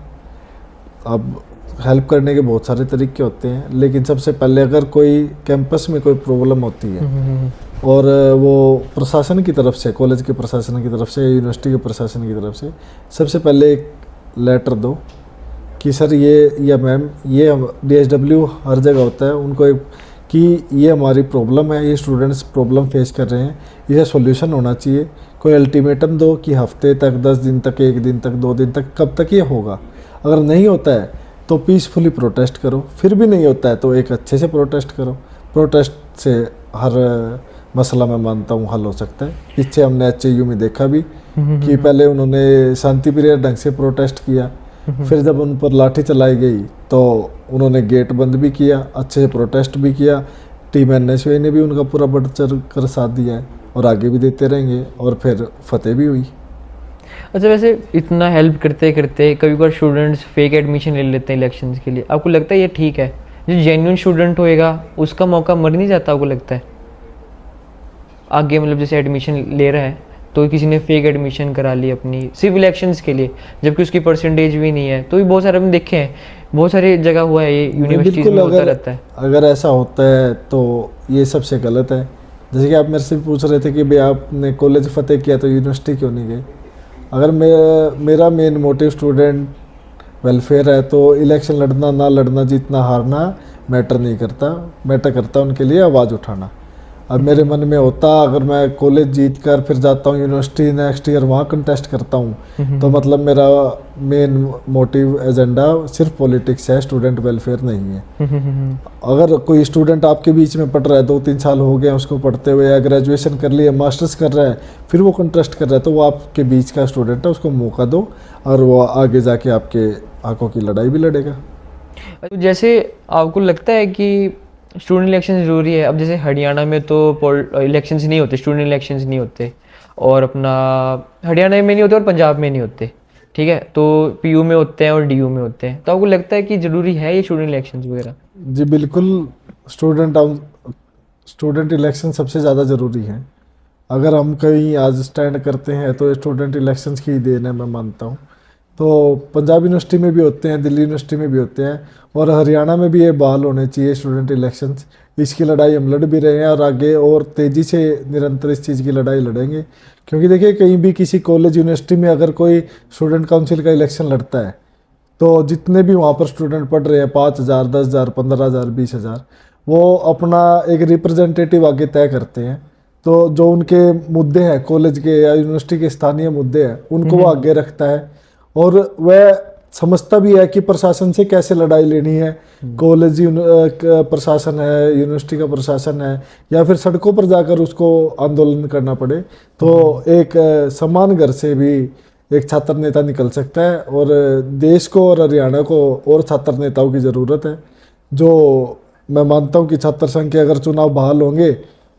अब हेल्प करने के बहुत सारे तरीके होते हैं, लेकिन सबसे पहले अगर कोई कैंपस में कोई प्रॉब्लम होती है और वो प्रशासन की तरफ से, कॉलेज के प्रशासन की तरफ से, यूनिवर्सिटी के प्रशासन की तरफ से, सबसे पहले एक लेटर दो कि सर ये, या मैम ये, DSW हर जगह होता है, उनको एक कि ये हमारी प्रॉब्लम है, ये स्टूडेंट्स प्रॉब्लम फेस कर रहे हैं, इसे सॉल्यूशन होना चाहिए। कोई अल्टीमेटम दो कि हफ्ते तक, 10 दिन तक, 1 दिन तक, 2 दिन तक, कब तक ये होगा। अगर नहीं होता है तो पीसफुली प्रोटेस्ट करो, फिर भी नहीं होता है तो एक अच्छे से प्रोटेस्ट करो। प्रोटेस्ट से हर मसला मैं मानता हूँ हल हो सकता है। पीछे हमने एचयू में देखा भी कि पहले उन्होंने शांति प्रिय ढंग से प्रोटेस्ट किया, फिर जब उन पर लाठी चलाई गई तो उन्होंने गेट बंद भी किया, अच्छे से प्रोटेस्ट भी किया। टीम एनएसयूआई ने भी उनका पूरा बढ़ चढ़ कर साथ दिया है और आगे भी देते रहेंगे और फिर फतेह भी हुई। अच्छा, वैसे इतना हेल्प करते करते कभी कभार स्टूडेंट्स फेक एडमिशन ले लेते हैं इलेक्शंस के लिए, आपको लगता है ये ठीक है? जो जेन्युइन स्टूडेंट होएगा उसका मौका मर नहीं जाता, आपको लगता है? आगे मतलब जैसे एडमिशन ले रहा है तो किसी ने फेक एडमिशन करा ली अपनी सिर्फ इलेक्शंस के लिए, जबकि उसकी परसेंटेज भी नहीं है, तो भी बहुत सारे हमने देखे हैं, बहुत सारी जगह हुआ है, ये यूनिवर्सिटीज में होता रहता है। अगर ऐसा होता है तो ये सबसे गलत है। जैसे कि आप मेरे से पूछ रहे थे कि भाई आपने कॉलेज फतेह किया तो यूनिवर्सिटी क्यों नहीं गए। अगर मेरा मेन मोटिव स्टूडेंट वेलफेयर है तो इलेक्शन लड़ना ना लड़ना, जीतना हारना मैटर नहीं करता, मैटर करता उनके लिए आवाज़ उठाना। अब मेरे मन में होता अगर मैं कॉलेज जीत कर फिर जाता हूँ यूनिवर्सिटी नेक्स्ट ईयर वहाँ कंटेस्ट करता हूँ तो मतलब मेरा मेन मोटिव एजेंडा सिर्फ पॉलिटिक्स है, स्टूडेंट वेलफेयर नहीं है। अगर कोई स्टूडेंट आपके बीच में पढ़ रहा है, 2-3 साल हो गए उसको पढ़ते हुए, या ग्रेजुएशन कर लिया, मास्टर्स कर रहा है, फिर वो कंटेस्ट कर रहा है, तो वो आपके बीच का स्टूडेंट है, उसको मौका दो और वो आगे जाके आपके हकों की लड़ाई भी लड़ेगा। जैसे आपको लगता है कि स्टूडेंट इलेक्शन ज़रूरी है? अब जैसे हरियाणा में तो इलेक्शंस नहीं होते, स्टूडेंट इलेक्शंस नहीं होते, और अपना हरियाणा में नहीं होते और पंजाब में नहीं होते, ठीक है, तो पीयू में होते हैं और डीयू में होते हैं। तो आपको लगता है कि ज़रूरी है ये स्टूडेंट इलेक्शंस वगैरह? जी बिल्कुल, स्टूडेंट इलेक्शन सबसे ज़्यादा ज़रूरी है। अगर हम कहीं आज स्टैंड करते हैं तो स्टूडेंट इलेक्शंस की ही देन है, मैं मानता हूँ। तो पंजाब यूनिवर्सिटी में भी होते हैं, दिल्ली यूनिवर्सिटी में भी होते हैं, और हरियाणा में भी ये बहाल होने चाहिए स्टूडेंट इलेक्शंस। इसकी लड़ाई हम लड़ भी रहे हैं और आगे और तेज़ी से निरंतर इस चीज़ की लड़ाई लड़ेंगे। क्योंकि देखिए कहीं भी किसी कॉलेज यूनिवर्सिटी में अगर कोई स्टूडेंट काउंसिल का इलेक्शन लड़ता है तो जितने भी वहाँ पर स्टूडेंट पढ़ रहे हैं, 5,000, 10,000, 15,000, 20,000, वो अपना एक रिप्रेजेंटेटिव आगे तय करते हैं। तो जो उनके मुद्दे हैं कॉलेज के या यूनिवर्सिटी के स्थानीय मुद्दे हैं उनको वो आगे रखता है, और वह समझता भी है कि प्रशासन से कैसे लड़ाई लेनी है। कॉलेज का प्रशासन है, यूनिवर्सिटी का प्रशासन है, या फिर सड़कों पर जाकर उसको आंदोलन करना पड़े, तो एक समान घर से भी एक छात्र नेता निकल सकता है। और देश को और हरियाणा को और छात्र नेताओं की ज़रूरत है, जो मैं मानता हूँ कि छात्र संघ के अगर चुनाव बहाल होंगे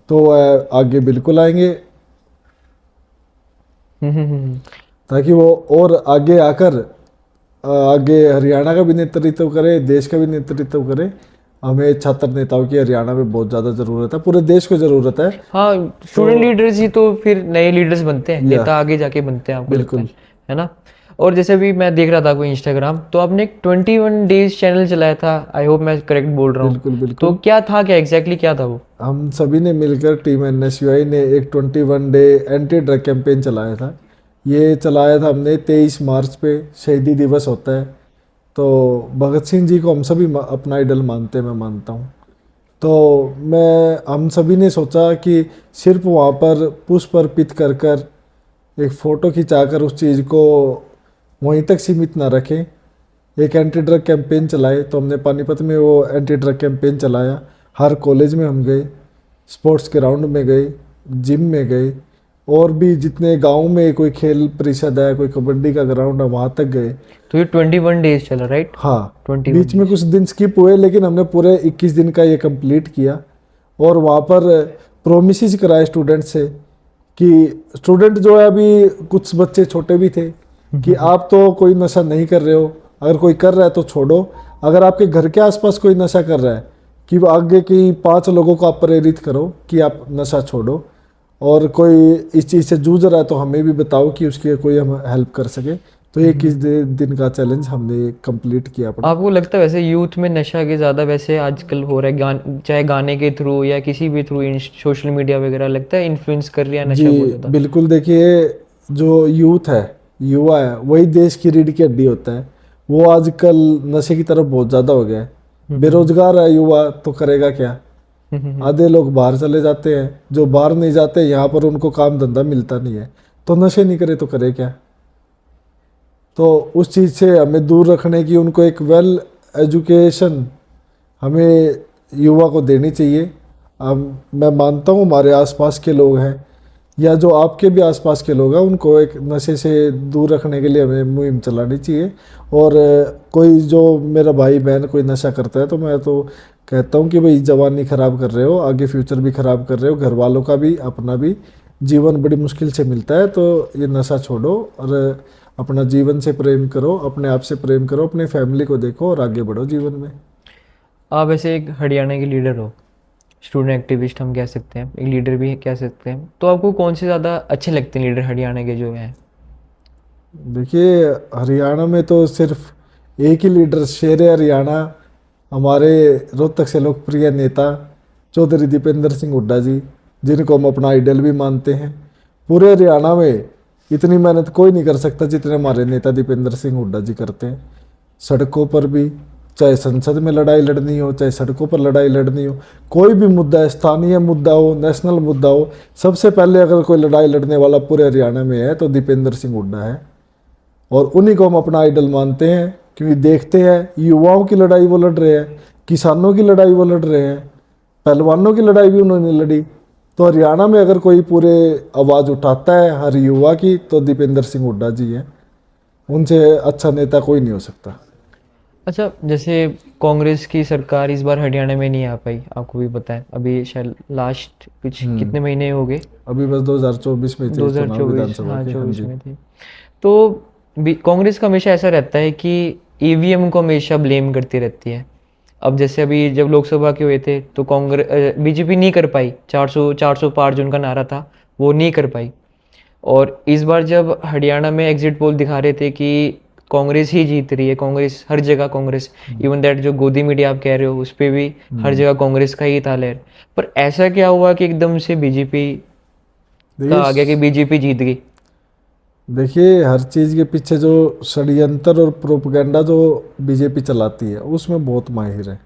तो आगे बिल्कुल आएंगे, ताकि वो और आगे आकर आगे हरियाणा का भी नेतृत्व करे, देश का भी नेतृत्व करे। हमें छात्र नेताओं की हरियाणा में बहुत ज़्यादा ज़रूरत है, पूरे देश को ज़रूरत है। हाँ, स्टूडेंट लीडर्स ही तो फिर नए लीडर्स बनते हैं, नेता आगे जाके बनते हैं, आपको लगता बिल्कुल है ना? और जैसे भी मैं देख रहा था कोई इंस्टाग्राम, तो आपने एक 21 डेज चैनल चलाया था, आई होप मैं करेक्ट बोल रहा हूँ। बिल्कुल बिल्कुल। तो क्या था, क्या एग्जैक्टली क्या था वो? हम सभी ने मिलकर टीम एनएसयूआई ने एक 21 डे एंटी ड्रग कैंपेन चलाया था। ये चलाया था हमने 23 मार्च पे, शहीदी दिवस होता है, तो भगत सिंह जी को हम सभी अपना आइडल मानते हैं, मैं मानता हूँ। तो हम सभी ने सोचा कि सिर्फ वहाँ पर पुष्प अर्पित कर कर एक फ़ोटो खिंचाकर उस चीज़ को वहीं तक सीमित ना रखें, एक एंटी ड्रग कैंपेन चलाए। तो हमने पानीपत में वो एंटी ड्रग कैंपेन चलाया, हर कॉलेज में हम गए, स्पोर्ट्स ग्राउंड में गए, जिम में गए, और भी जितने गांव में कोई खेल परिषद है, कोई कबड्डी का ग्राउंड है, वहाँ तक गए। तो ये 21 डेज चला, राइट? हाँ, 21 बीच में कुछ दिन स्किप हुए, लेकिन हमने पूरे 21 दिन का ये कंप्लीट किया। और वहाँ पर प्रोमिस कराए स्टूडेंट से कि स्टूडेंट जो है, अभी कुछ बच्चे छोटे भी थे, कि आप तो कोई नशा नहीं कर रहे हो, अगर कोई कर रहा है तो छोड़ो। अगर आपके घर के आसपास कोई नशा कर रहा है, कि आगे की 5 लोगों को आप प्रेरित करो कि आप नशा छोड़ो। और कोई इस चीज़ से जूझ रहा है तो हमें भी बताओ कि उसकी कोई हम हेल्प कर सके। तो ये 21 दिन का चैलेंज हमने कंप्लीट किया अपना। आपको लगता है वैसे यूथ में नशा के ज़्यादा वैसे आजकल हो रहा है, चाहे गाने के थ्रू या किसी भी थ्रू, सोशल मीडिया वगैरह, लगता है इन्फ्लुएंस कर रही है नशा बहुत जी ज़्यादा? बिल्कुल। देखिए जो यूथ है, युवा है, वही देश की रीढ़ की हड्डी होता है। वो आजकल नशे की तरफ बहुत ज़्यादा हो गया है। बेरोजगार है युवा तो करेगा क्या? आधे लोग बाहर चले जाते हैं, जो बाहर नहीं जाते यहाँ पर उनको काम धंधा मिलता नहीं है, तो नशे नहीं करे तो करे क्या? तो उस चीज़ से हमें दूर रखने की, उनको एक वेल एजुकेशन हमें युवा को देनी चाहिए। मैं मानता हूँ हमारे आसपास के लोग हैं या जो आपके भी आसपास के लोग हैं, उनको एक नशे से दूर रखने के लिए हमें मुहिम चलानी चाहिए। और कोई जो मेरा भाई बहन कोई नशा करता है तो मैं तो कहता हूँ कि भाई जवानी ख़राब कर रहे हो, आगे फ्यूचर भी ख़राब कर रहे हो, घर वालों का भी अपना भी जीवन बड़ी मुश्किल से मिलता है। तो ये नशा छोड़ो और अपना जीवन से प्रेम करो, अपने आप से प्रेम करो, अपने फैमिली को देखो और आगे बढ़ो जीवन में। आप ऐसे एक हरियाणा के लीडर हो, स्टूडेंट एक्टिविस्ट हम कह सकते हैं, एक लीडर भी कह सकते हैं, तो आपको कौन से ज़्यादा अच्छे लगते हैं लीडर हरियाणा के जो हैं? देखिए हरियाणा में तो सिर्फ एक ही लीडर शेर है हरियाणा, हमारे रोहतक से लोकप्रिय नेता चौधरी दीपेंद्र सिंह हुड्डा जी, जिनको हम अपना आइडल भी मानते हैं। पूरे हरियाणा में इतनी मेहनत कोई नहीं कर सकता जितने हमारे नेता दीपेंद्र सिंह हुड्डा जी करते हैं। सड़कों पर भी, चाहे संसद में लड़ाई लड़नी हो, चाहे सड़कों पर लड़ाई लड़नी हो, कोई भी मुद्दा है, स्थानीय मुद्दा हो, नेशनल मुद्दा हो, सबसे पहले अगर कोई लड़ाई लड़ने वाला पूरे हरियाणा में है तो दीपेंद्र सिंह हुड्डा है। और उन्हीं को हम अपना आइडल मानते हैं क्योंकि देखते हैं युवाओं की लड़ाई वो लड़ रहे हैं, किसानों की लड़ाई वो लड़ रहे हैं, पहलवानों की लड़ाई भी उन्होंने लड़ी। तो हरियाणा में अगर कोई पूरे आवाज़ उठाता है हर युवा की तो दीपेंद्र सिंह हुड्डा जी हैं। उनसे अच्छा नेता कोई नहीं हो सकता। अच्छा, जैसे कांग्रेस की सरकार इस बार हरियाणा में नहीं आ पाई, आपको भी पता है, अभी शायद लास्ट कुछ कितने महीने हो गए, अभी बस 2024 में थे चुनाव 2024, विधानसभा हाँ के। हाँ 24 जी। में थी। तो कांग्रेस का हमेशा ऐसा रहता है कि ईवीएम को हमेशा ब्लेम करती रहती है। अब जैसे अभी जब लोकसभा के हुए थे तो कांग्रेस बीजेपी नहीं कर पाई, 400 पार जो उनका नारा था वो नहीं कर पाई। और इस बार जब हरियाणा में एग्जिट पोल दिखा रहे थे कि कांग्रेस ही जीत रही है, कांग्रेस हर जगह कांग्रेस, इवन दैट जो गोदी मीडिया आप कह रहे हो उस पर भी हर जगह कांग्रेस का ही था लहर। पर ऐसा क्या हुआ कि एकदम से बीजेपी का आ गया कि बीजेपी जीत गई? देखिए हर चीज़ के पीछे जो षड्यंत्र और प्रोपगेंडा जो बीजेपी चलाती है उसमें बहुत माहिर है।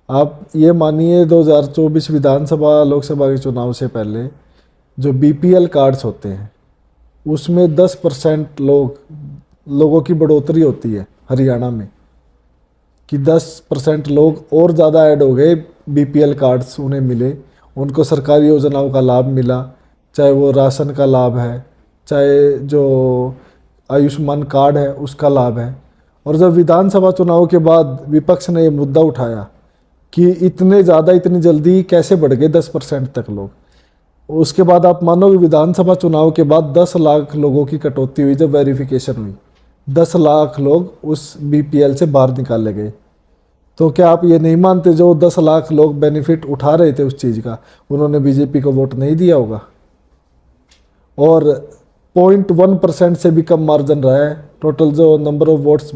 आप ये मानिए 2024 विधानसभा लोकसभा के चुनाव से पहले जो बीपीएल कार्ड्स होते हैं उसमें 10% लोगों की बढ़ोतरी होती है हरियाणा में, कि 10% लोग और ज़्यादा ऐड हो गए, बीपीएल कार्ड्स उन्हें मिले, उनको सरकारी योजनाओं का लाभ मिला, चाहे वो राशन का लाभ है, चाहे जो आयुष्मान कार्ड है उसका लाभ है। और जब विधानसभा चुनाव के बाद विपक्ष ने ये मुद्दा उठाया कि इतने ज़्यादा इतनी जल्दी कैसे बढ़ गए 10% तक लोग, उसके बाद आप मानोगे विधानसभा चुनाव के बाद 10 लाख लोगों की कटौती हुई। जब वेरिफिकेशन हुई 10 लाख लोग उस बीपीएल से बाहर निकाले गए। तो क्या आप ये नहीं मानते जो 10 लाख लोग बेनिफिट उठा रहे थे उस चीज़ का, उन्होंने बीजेपी को वोट नहीं दिया होगा? और 0.1% से भी कम मार्जिन रहा है। टोटल जो नंबर ऑफ वोट्स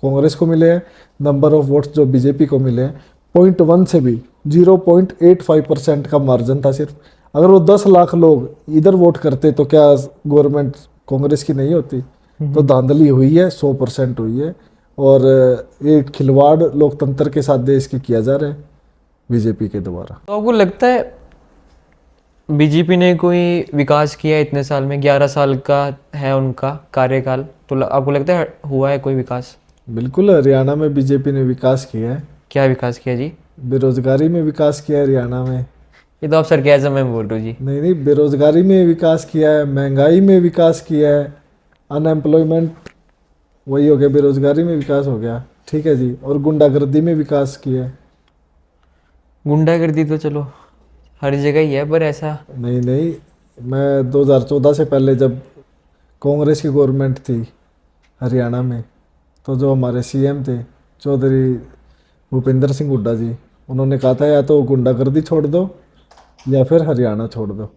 कांग्रेस को मिले हैं, नंबर ऑफ वोट्स जो बीजेपी को मिले हैं, 0.1 से भी 0.85% का मार्जिन था सिर्फ। अगर वो 10 लाख लोग इधर वोट करते तो क्या गवर्नमेंट कांग्रेस की नहीं होती? तो धांधली हुई है, 100% हुई है। और ये खिलवाड़ लोकतंत्र के साथ देश के किया जा रहा है बीजेपी के द्वारा। तो आपको लगता है बीजेपी ने कोई विकास किया है इतने साल में? 11 साल का है उनका कार्यकाल, तो आपको लगता है हुआ है कोई विकास? बिल्कुल, हरियाणा में बीजेपी ने विकास किया है। क्या विकास किया जी? बेरोजगारी में विकास किया है हरियाणा में। ये तो आप सरकाज़म में बोल रहे हो जी। नहीं नहीं, बेरोजगारी में विकास किया है, महंगाई में विकास किया है, अनएम्प्लॉयमेंट वही हो गया, बेरोजगारी में विकास हो गया, ठीक है जी। और गुंडागर्दी में विकास किया है। गुंडागर्दी तो चलो हर जगह ही है, पर ऐसा नहीं नहीं, मैं 2014 से पहले जब कांग्रेस की गवर्नमेंट थी हरियाणा में, तो जो हमारे सीएम थे चौधरी भूपेंद्र सिंह हुड्डा जी, उन्होंने कहा था या तो गुंडागर्दी छोड़ दो या फिर हरियाणा छोड़ दो।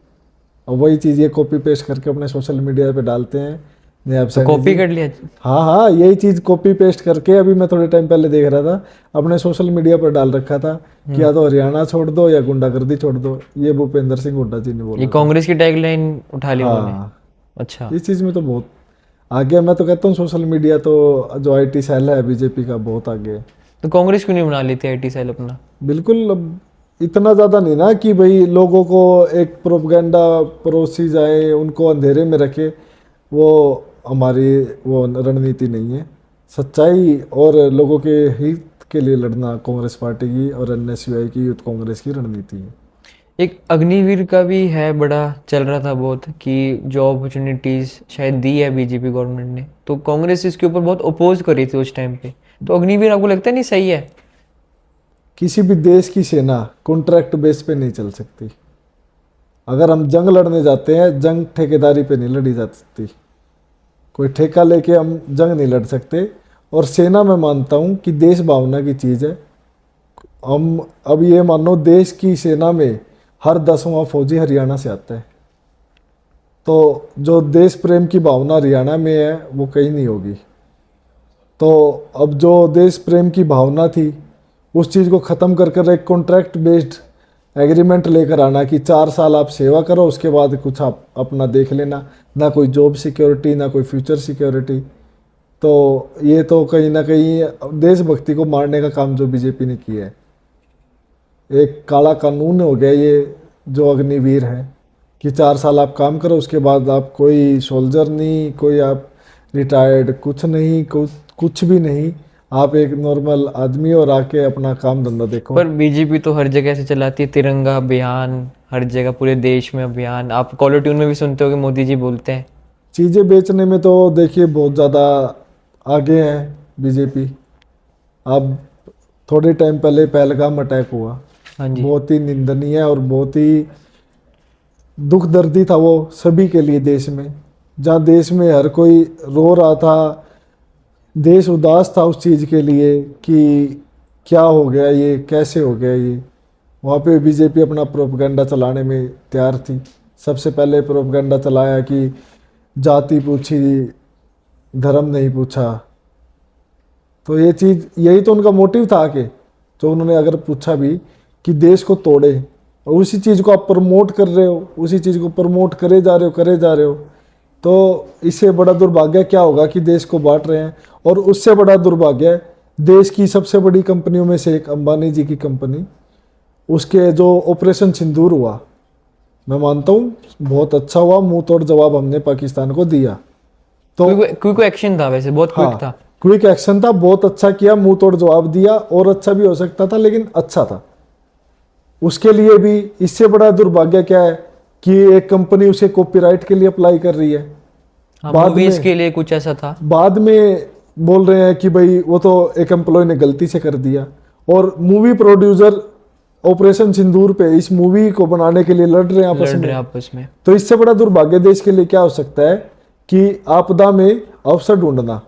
और वही चीज़ ये कॉपी पेस्ट करके अपने सोशल मीडिया पे डालते हैं। तो कॉपी कर लिया। हाँ हाँ, यही चीज़ कॉपी पेस्ट करके अभी मैं थोड़े टाइम पहले देख रहा था, अपने सोशल मीडिया पर डाल रखा था कि या तो हरियाणा छोड़ दो या गुंडागर्दी छोड़ दो। ये भूपेंद्र सिंह हुड्डा जी ने बोला। ये कांग्रेस की टैगलाइन उठा ली उन्होंने। हाँ, अच्छा, इस चीज़ में तो बहुत आगे। मैं तो कहता हूँ सोशल मीडिया तो जो आईटी सेल है बीजेपी का बहुत आगे है। तो कांग्रेस क्यों नहीं बना लेती आईटी सेल अपना? बिल्कुल, अब इतना ज़्यादा नहीं ना कि भाई लोगों को एक प्रोपगेंडा परोसी जाए, उनको अंधेरे में रखे, वो हमारी वो रणनीति नहीं है। सच्चाई और लोगों के हित के लिए लड़ना कांग्रेस पार्टी की और एनएसयूआई की, यूथ कांग्रेस की रणनीति है। एक अग्निवीर का भी है, बड़ा चल रहा था बहुत कि जॉब अपॉर्चुनिटीज़ शायद दी है बीजेपी गवर्नमेंट ने, तो कांग्रेस इसके ऊपर बहुत अपोज कर रही थी उस टाइम पे। तो अग्निवीर आपको लगता है नहीं सही है? किसी भी देश की सेना कॉन्ट्रैक्ट बेस पे नहीं चल सकती। अगर हम जंग लड़ने जाते हैं, जंग ठेकेदारी पे नहीं लड़ी जा सकती। कोई ठेका लेके हम जंग नहीं लड़ सकते। और सेना मैं मानता हूँ कि देश भावना की चीज़ है। हम अब ये मानो देश की सेना में हर 10वां फौजी हरियाणा से आता है, तो जो देश प्रेम की भावना हरियाणा में है वो कहीं नहीं होगी। तो अब जो देश प्रेम की भावना थी उस चीज़ को ख़त्म कर कर एक कॉन्ट्रैक्ट बेस्ड एग्रीमेंट लेकर आना कि 4 साल आप सेवा करो, उसके बाद कुछ आप अपना देख लेना, ना कोई जॉब सिक्योरिटी ना कोई फ्यूचर सिक्योरिटी। तो ये तो कहीं ना कहीं देशभक्ति को मारने का काम जो बीजेपी ने किया है। एक काला कानून हो गया ये जो अग्निवीर है कि 4 साल आप काम करो, उसके बाद आप कोई सोल्जर नहीं, कोई आप रिटायर्ड कुछ नहीं, कुछ भी नहीं, आप एक नॉर्मल आदमी और आके अपना काम धंधा देखो। पर बीजेपी तो हर जगह से चलाती है तिरंगा अभियान, हर जगह पूरे देश में अभियान। आप कॉलर ट्यून में भी सुनते हो कि मोदी जी बोलते हैं। चीज़ें बेचने में तो देखिए बहुत ज़्यादा आगे है बीजेपी। अब थोड़े टाइम पहले पहलगाम अटैक हुआ, हाँ जी। बहुत ही निंदनीय और बहुत ही दुख दर्दी था वो सभी के लिए देश में। जहाँ देश में हर कोई रो रहा था, देश उदास था उस चीज़ के लिए कि क्या हो गया ये, कैसे हो गया ये। वहाँ पे बीजेपी अपना प्रोपगेंडा चलाने में तैयार थी। सबसे पहले प्रोपगेंडा चलाया कि जाति पूछी, धर्म नहीं पूछा। तो ये चीज़, यही तो उनका मोटिव था कि जो उन्होंने अगर पूछा भी कि देश को तोड़े, और उसी चीज़ को आप प्रमोट कर रहे हो, उसी चीज़ को प्रमोट करे जा रहे हो, तो इससे बड़ा दुर्भाग्य क्या होगा कि देश को बांट रहे हैं। और उससे बड़ा दुर्भाग्य देश की सबसे बड़ी कंपनियों में से एक अंबानी जी की कंपनी, उसके जो ऑपरेशन सिंदूर हुआ, मैं मानता हूँ बहुत अच्छा हुआ, मुंह तोड़ जवाब हमने पाकिस्तान को दिया। तो क्विक एक्शन था, वैसे बहुत क्विक था। क्विक एक्शन था, बहुत अच्छा किया, मुंह तोड़ जवाब दिया। और अच्छा भी हो सकता था लेकिन अच्छा था। उसके लिए भी इससे बड़ा दुर्भाग्य क्या है कि एक कंपनी उसे कॉपीराइट के लिए अप्लाई कर रही है। हाँ, बाद मूवीज में के लिए कुछ ऐसा था। बाद में बोल रहे हैं कि भाई वो तो एक एम्प्लॉय ने गलती से कर दिया। और मूवी प्रोड्यूसर ऑपरेशन सिंदूर पे इस मूवी को बनाने के लिए लड़ रहे हैं आपस में। तो इससे बड़ा दुर्भाग्य देश के लिए क्या हो सकता है कि आपदा में अवसर ढूंढना।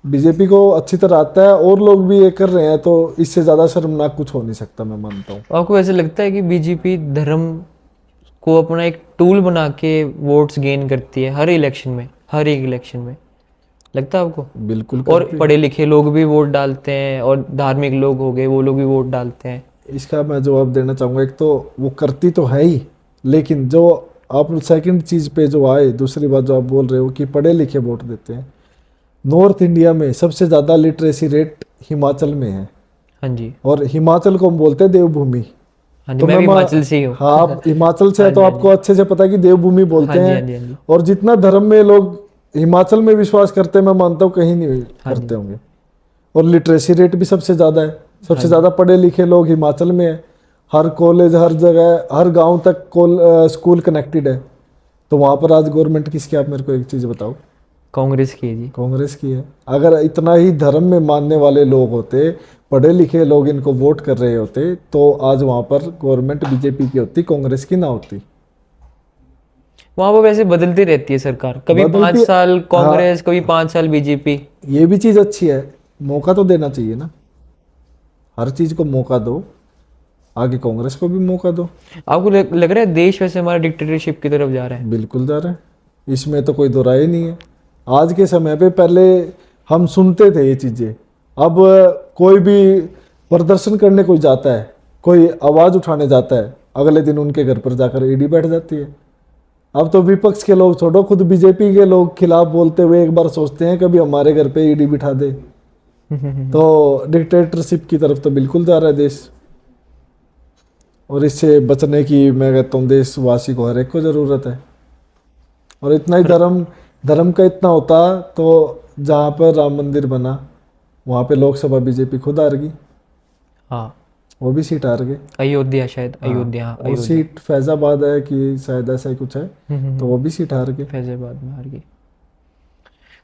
बीजेपी को अच्छी तरह आता है और लोग भी ये कर रहे हैं, तो इससे ज्यादा शर्मनाक कुछ हो नहीं सकता, मैं मानता हूँ। आपको ऐसे लगता है कि बीजेपी धर्म को अपना एक टूल बना के वोट्स गेन करती है हर इलेक्शन में, हर एक इलेक्शन में? लगता है आपको? बिल्कुल और करती है। पढ़े लिखे लोग भी वोट डालते हैं, और धार्मिक लोग हो गए वो लोग भी वोट डालते हैं। इसका मैं जवाब देना चाहूँगा। एक तो वो करती तो है ही, लेकिन जो आप सेकंड चीज़ पे जो आए, दूसरी बात जो आप बोल रहे हो कि पढ़े लिखे वोट देते हैं, नॉर्थ इंडिया में सबसे ज़्यादा लिटरेसी रेट हिमाचल में है। हाँ जी। और हिमाचल को हम बोलते हैं देवभूमि। हाँ जी, तो मैं भी मा- हिमाचल से ही हूँ। हाँ, आप हिमाचल से हाँ है तो जी, हाँ आपको जी। अच्छे से पता है कि देवभूमि बोलते हाँ जी, हैं। हाँ जी, हाँ जी। और जितना धर्म में लोग हिमाचल में विश्वास करते हैं, मैं मानता हूँ कहीं नहीं हाँ करते होंगे। और लिटरेसी रेट भी सबसे ज़्यादा है, सबसे ज़्यादा पढ़े लिखे लोग हिमाचल में है। हर कॉलेज, हर जगह, हर गांव तक स्कूल कनेक्टेड है। तो वहाँ पर आज गवर्नमेंट किसकी, आप मेरे को एक चीज़ बताओ। कांग्रेस की है जी। कांग्रेस की है। अगर इतना ही धर्म में मानने वाले लोग होते, पढ़े लिखे लोग इनको वोट कर रहे होते, तो आज वहाँ पर गवर्नमेंट बीजेपी की होती, कांग्रेस की ना होती। वहाँ पर वैसे बदलती रहती है सरकार, कभी बदलती 5 है। साल कांग्रेस, हाँ, कभी 5 साल बीजेपी। ये भी चीज़ अच्छी है, मौका तो देना चाहिए ना, हर चीज़ को मौका दो। आगे कांग्रेस को भी मौका दो। आपको लग रहा है देश वैसे हमारा डिक्टेटरशिप की तरफ जा रहा है? बिल्कुल जा रहा है, इसमें तो कोई दो राय नहीं है। आज के समय पे, पहले हम सुनते थे ये चीज़ें, अब कोई भी प्रदर्शन करने कोई जाता है, कोई आवाज़ उठाने जाता है, अगले दिन उनके घर पर जाकर ईडी बैठ जाती है। अब तो विपक्ष के लोग छोड़ो, खुद बीजेपी के लोग खिलाफ बोलते हुए एक बार सोचते हैं कभी हमारे घर पे ईडी बिठा दे। तो डिक्टेटरशिप की तरफ तो बिल्कुल जा रहा है देश। और इससे बचने की मैं कहता हूँ देशवासी को, हर एक को ज़रूरत है। और इतना ही धर्म का इतना होता तो जहाँ पर राम मंदिर बना वहाँ पे लोकसभा बीजेपी खुद हार गई। हाँ, वो भी सीट हार गए। अयोध्या शायद, हाँ, अयोध्या, और अयोध्या। सीट फैजाबाद है कि शायद ऐसा ही कुछ है, तो वो भी सीट हार गए। फैजाबाद में हार गई।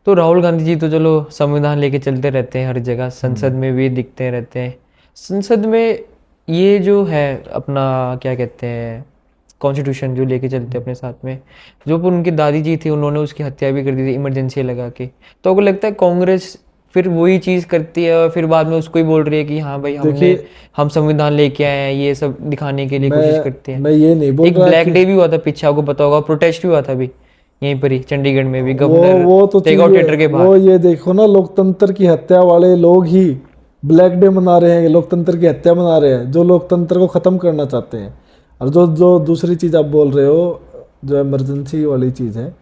तो राहुल गांधी जी तो चलो संविधान लेके चलते रहते हैं हर जगह, संसद में भी दिखते रहते हैं। संसद में ये जो है अपना क्या कहते हैं कॉन्स्टिट्यूशन जो लेके चलते हैं अपने साथ में, जो पर उनकी दादी जी थी उन्होंने उसकी हत्या भी कर दी थी इमरजेंसी लगा के। तो आपको लगता है कांग्रेस फिर वही चीज़ करती है और फिर बाद में उसको ही बोल रही है कि हाँ भाई देखिए, हम संविधान लेके आए हैं, ये सब दिखाने के लिए कोशिश करती है। मैं ये नहीं बोल एक रहा ब्लैक कि डे भी हुआ था पीछे, आपको पता होगा, प्रोटेस्ट भी हुआ था अभी यहीं पर ही चंडीगढ़ में भी, वो गवर्नर वो तो टेक आउट चीज थिएटर के वो बाहर। ये देखो ना, लोकतंत्र की हत्या वाले लोग ही ब्लैक डे मना रहे हैं, लोकतंत्र की हत्या मना रहे हैं, जो लोकतंत्र को खत्म करना चाहते हैं। और जो जो दूसरी चीज आप बोल रहे हो, जो इमरजेंसी वाली चीज है,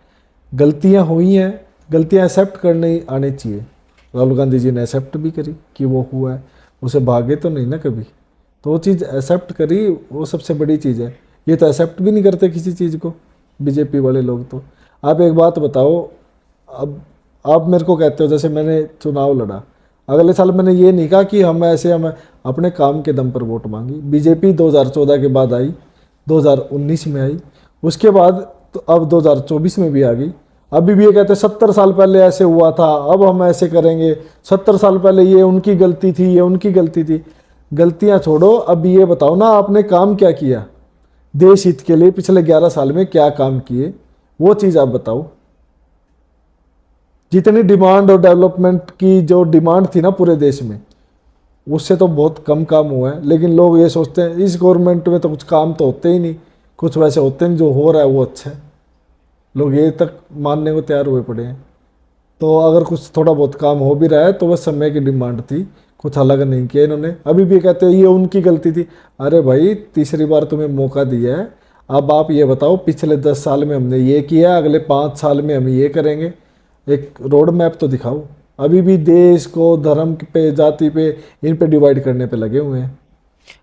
गलतियां हुई हैं, गलतियां एक्सेप्ट करनी आनी चाहिए। राहुल गांधी जी ने एक्सेप्ट भी करी कि वो हुआ है, उसे भागे तो नहीं ना कभी, तो वो चीज़ एक्सेप्ट करी, वो सबसे बड़ी चीज़ है। ये तो एक्सेप्ट भी नहीं करते किसी चीज़ को बीजेपी वाले लोग। तो आप एक बात बताओ, अब आप मेरे को कहते हो जैसे मैंने चुनाव लड़ा, अगले साल मैंने ये नहीं कहा कि हम अपने काम के दम पर वोट मांगी। बीजेपी 2014 के बाद आई, 2019 में आई, उसके बाद तो अब 2024 में भी आ गई। अभी भी ये कहते हैं 70 साल पहले ऐसे हुआ था, अब हम ऐसे करेंगे, 70 साल पहले ये उनकी गलती थी, ये उनकी गलती थी। गलतियां छोड़ो, अब ये बताओ ना आपने काम क्या किया देश हित के लिए, पिछले 11 साल में क्या काम किए, वो चीज़ आप बताओ। जितनी डिमांड और डेवलपमेंट की जो डिमांड थी ना पूरे देश में, उससे तो बहुत कम काम हुआ है। लेकिन लोग ये सोचते हैं इस गवर्नमेंट में तो कुछ काम तो होते ही नहीं, कुछ वैसे होते नहीं, जो हो रहा है वो अच्छा है, लोग ये तक मानने को तैयार हुए पड़े हैं। तो अगर कुछ थोड़ा बहुत काम हो भी रहा है तो वह समय की डिमांड थी, कुछ अलग नहीं किया इन्होंने। अभी भी कहते हैं ये उनकी गलती थी। अरे भाई, तीसरी बार तुम्हें मौका दिया है, अब आप ये बताओ पिछले 10 साल में हमने ये किया, अगले 5 साल में हम ये करेंगे, एक रोड मैप तो दिखाओ। अभी भी देश को धर्म पे, जाति पे, इन पे डिवाइड करने पे लगे हुए हैं।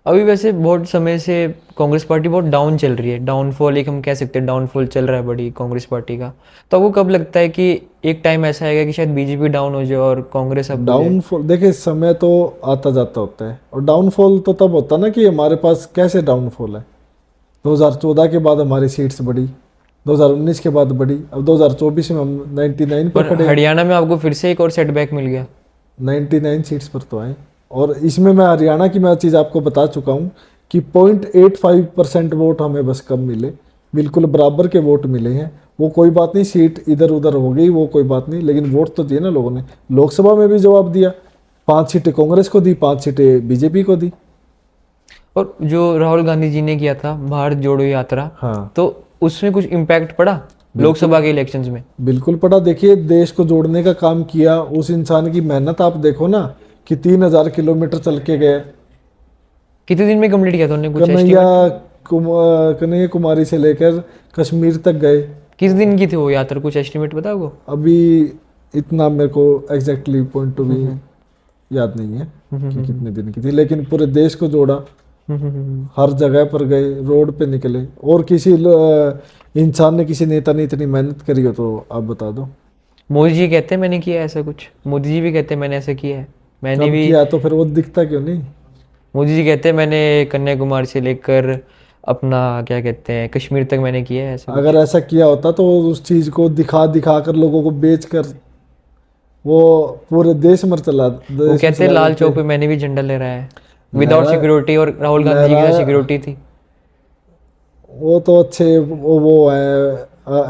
अभी वैसे बहुत समय से कांग्रेस पार्टी बहुत डाउन चल रही है, डाउनफॉल एक हम कह सकते हैं, डाउनफॉल चल रहा है बड़ी कांग्रेस पार्टी का। तो आपको कब लगता है कि एक टाइम ऐसा आएगा कि शायद बीजेपी डाउन हो जाए और कांग्रेस अप हो जाए? डाउनफॉल देखिए, समय तो आता जाता होता है, और डाउनफॉल तो तब होता ना कि हमारे पास कैसे डाउनफॉल है। 2014 के बाद हमारी सीट्स बढ़ी, 2019 के बाद बढ़ी, अब 2024 में हम 99 पर पर खड़े हैं। हरियाणा में आपको फिर से एक और सेटबैक मिल गया। 99 सीट्स पर तो आए, और इसमें मैं हरियाणा की मैं चीज़ आपको बता चुका हूँ कि 0.85% वोट हमें बस कम मिले, बिल्कुल बराबर के वोट मिले हैं। वो कोई बात नहीं, सीट इधर उधर हो गई वो कोई बात नहीं, लेकिन वोट तो दिए ना लोगों ने। लोकसभा में भी जवाब दिया, 5 सीटें कांग्रेस को दी, 5 सीटें बीजेपी को दी। और जो राहुल गांधी जी ने किया था भारत जोड़ो यात्रा, हाँ, तो उसमें कुछ इम्पैक्ट पड़ा लोकसभा के इलेक्शंस में? बिल्कुल पड़ा। देखिए, देश को जोड़ने का काम किया, उस इंसान की मेहनत आप देखो ना, कि 3000 किलोमीटर चल के गए। कितने दिन में कंप्लीट किया था उन्होंने, कुछ कन्हैया estimate? कन्हैया कुमारी से लेकर कश्मीर तक गए। किस दिन की थी वो यात्रा, कुछ एस्टिमेट पता आपको? अभी इतना मेरे को एग्जैक्टली पॉइंट टू भी याद नहीं है कि कितने दिन की थी, लेकिन पूरे देश को जोड़ा, हर जगह पर गए, रोड पे निकले। और किसी इंसान ने, किसी नेता ने इतनी मेहनत करी हो तो आप बता दो। मोदी जी कहते हैं मैंने किया है ऐसा कुछ, मोदी जी भी कहते हैं मैंने ऐसा किया है, मैंने जब भी। किया तो फिर वो दिखता क्यों नहीं? मोदी जी कहते हैं मैंने कन्याकुमारी से लेकर अपना क्या कहते हैं कश्मीर तक मैंने किया है ऐसा कुछ। अगर ऐसा किया होता तो उस चीज को दिखा दिखा कर, लोगों को बेच कर, वो पूरे देश में चला, वो कहते हैं लाल चौक पे मैंने भी झंडा लहराया है विदाउट लहरा- सिक्योरिटी, और राहुल गांधी जी की लहराया। सिक्योरिटी थी। वो तो अच्छे, वो है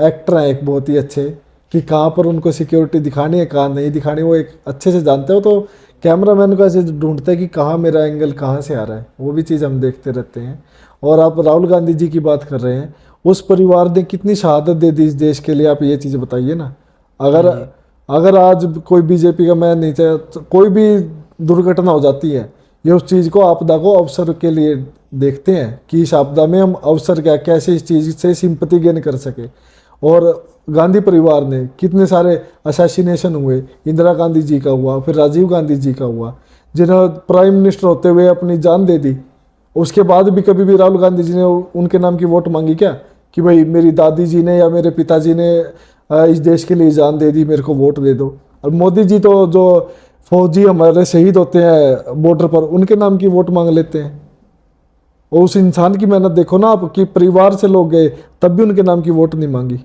एक्टर हैं एक बहुत ही अच्छे, कि कहाँ पर उनको सिक्योरिटी दिखानी है, कहाँ नहीं दिखानी, वो एक अच्छे से जानते हो। तो कैमरामैन को ऐसे ढूंढते हैं कि कहाँ मेरा एंगल कहाँ से आ रहा है, वो भी चीज़ हम देखते रहते हैं। और आप राहुल गांधी जी की बात कर रहे हैं, उस परिवार ने कितनी शहादत दे दी इस देश के लिए, आप ये चीज़ बताइए ना। अगर अगर आज कोई बीजेपी का, मैं नहीं चाहता, कोई भी दुर्घटना हो जाती है, ये उस चीज़ को, आपदा को अवसर के लिए देखते हैं कि इस आपदा में हम अवसर क्या, कैसे इस चीज़ से सिंपैथी गेन कर सके। और गांधी परिवार ने कितने सारे असैसिनेशन हुए, इंदिरा गांधी जी का हुआ, फिर राजीव गांधी जी का हुआ, जिन्होंने प्राइम मिनिस्टर होते हुए अपनी जान दे दी। उसके बाद भी कभी भी राहुल गांधी जी ने उनके नाम की वोट मांगी क्या, कि भाई मेरी दादी जी ने या मेरे पिताजी ने इस देश के लिए जान दे दी, मेरे को वोट दे दो। और मोदी जी तो जो फौजी हमारे शहीद होते हैं बॉर्डर पर, उनके नाम की वोट मांग लेते हैं। और उस इंसान की मेहनत देखो ना आप, कि परिवार से लोग गए तब भी उनके नाम की वोट नहीं मांगी।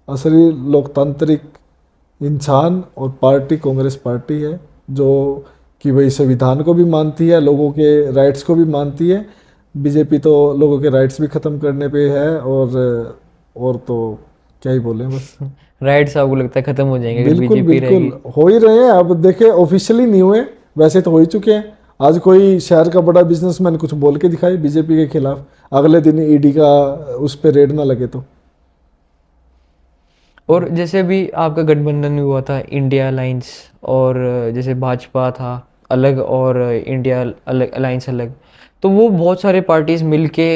असली लोकतांत्रिक इंसान और पार्टी कांग्रेस पार्टी है, जो कि भाई संविधान को भी मानती है, लोगों के राइट्स को भी मानती है। बीजेपी तो लोगों के राइट्स भी ख़त्म करने पे है, और तो क्या ही बोलें बस। राइट्स आपको लगता है खत्म हो जाएंगे अगर बिल्कुल बीजेपी बिल्कुल रहेगी? हो ही रहे हैं। अब देखे ऑफिशियली नहीं हुए, वैसे तो हो ही चुके हैं। आज कोई शहर का बड़ा बिजनेसमैन कुछ बोल के दिखाए बीजेपी के खिलाफ, अगले दिन ईडी का उस पर रेड ना लगे तो। और जैसे अभी आपका गठबंधन हुआ था इंडिया अलायंस, और जैसे भाजपा था अलग और इंडिया अलग, अलायंस अलग, तो वो बहुत सारे पार्टीज मिलके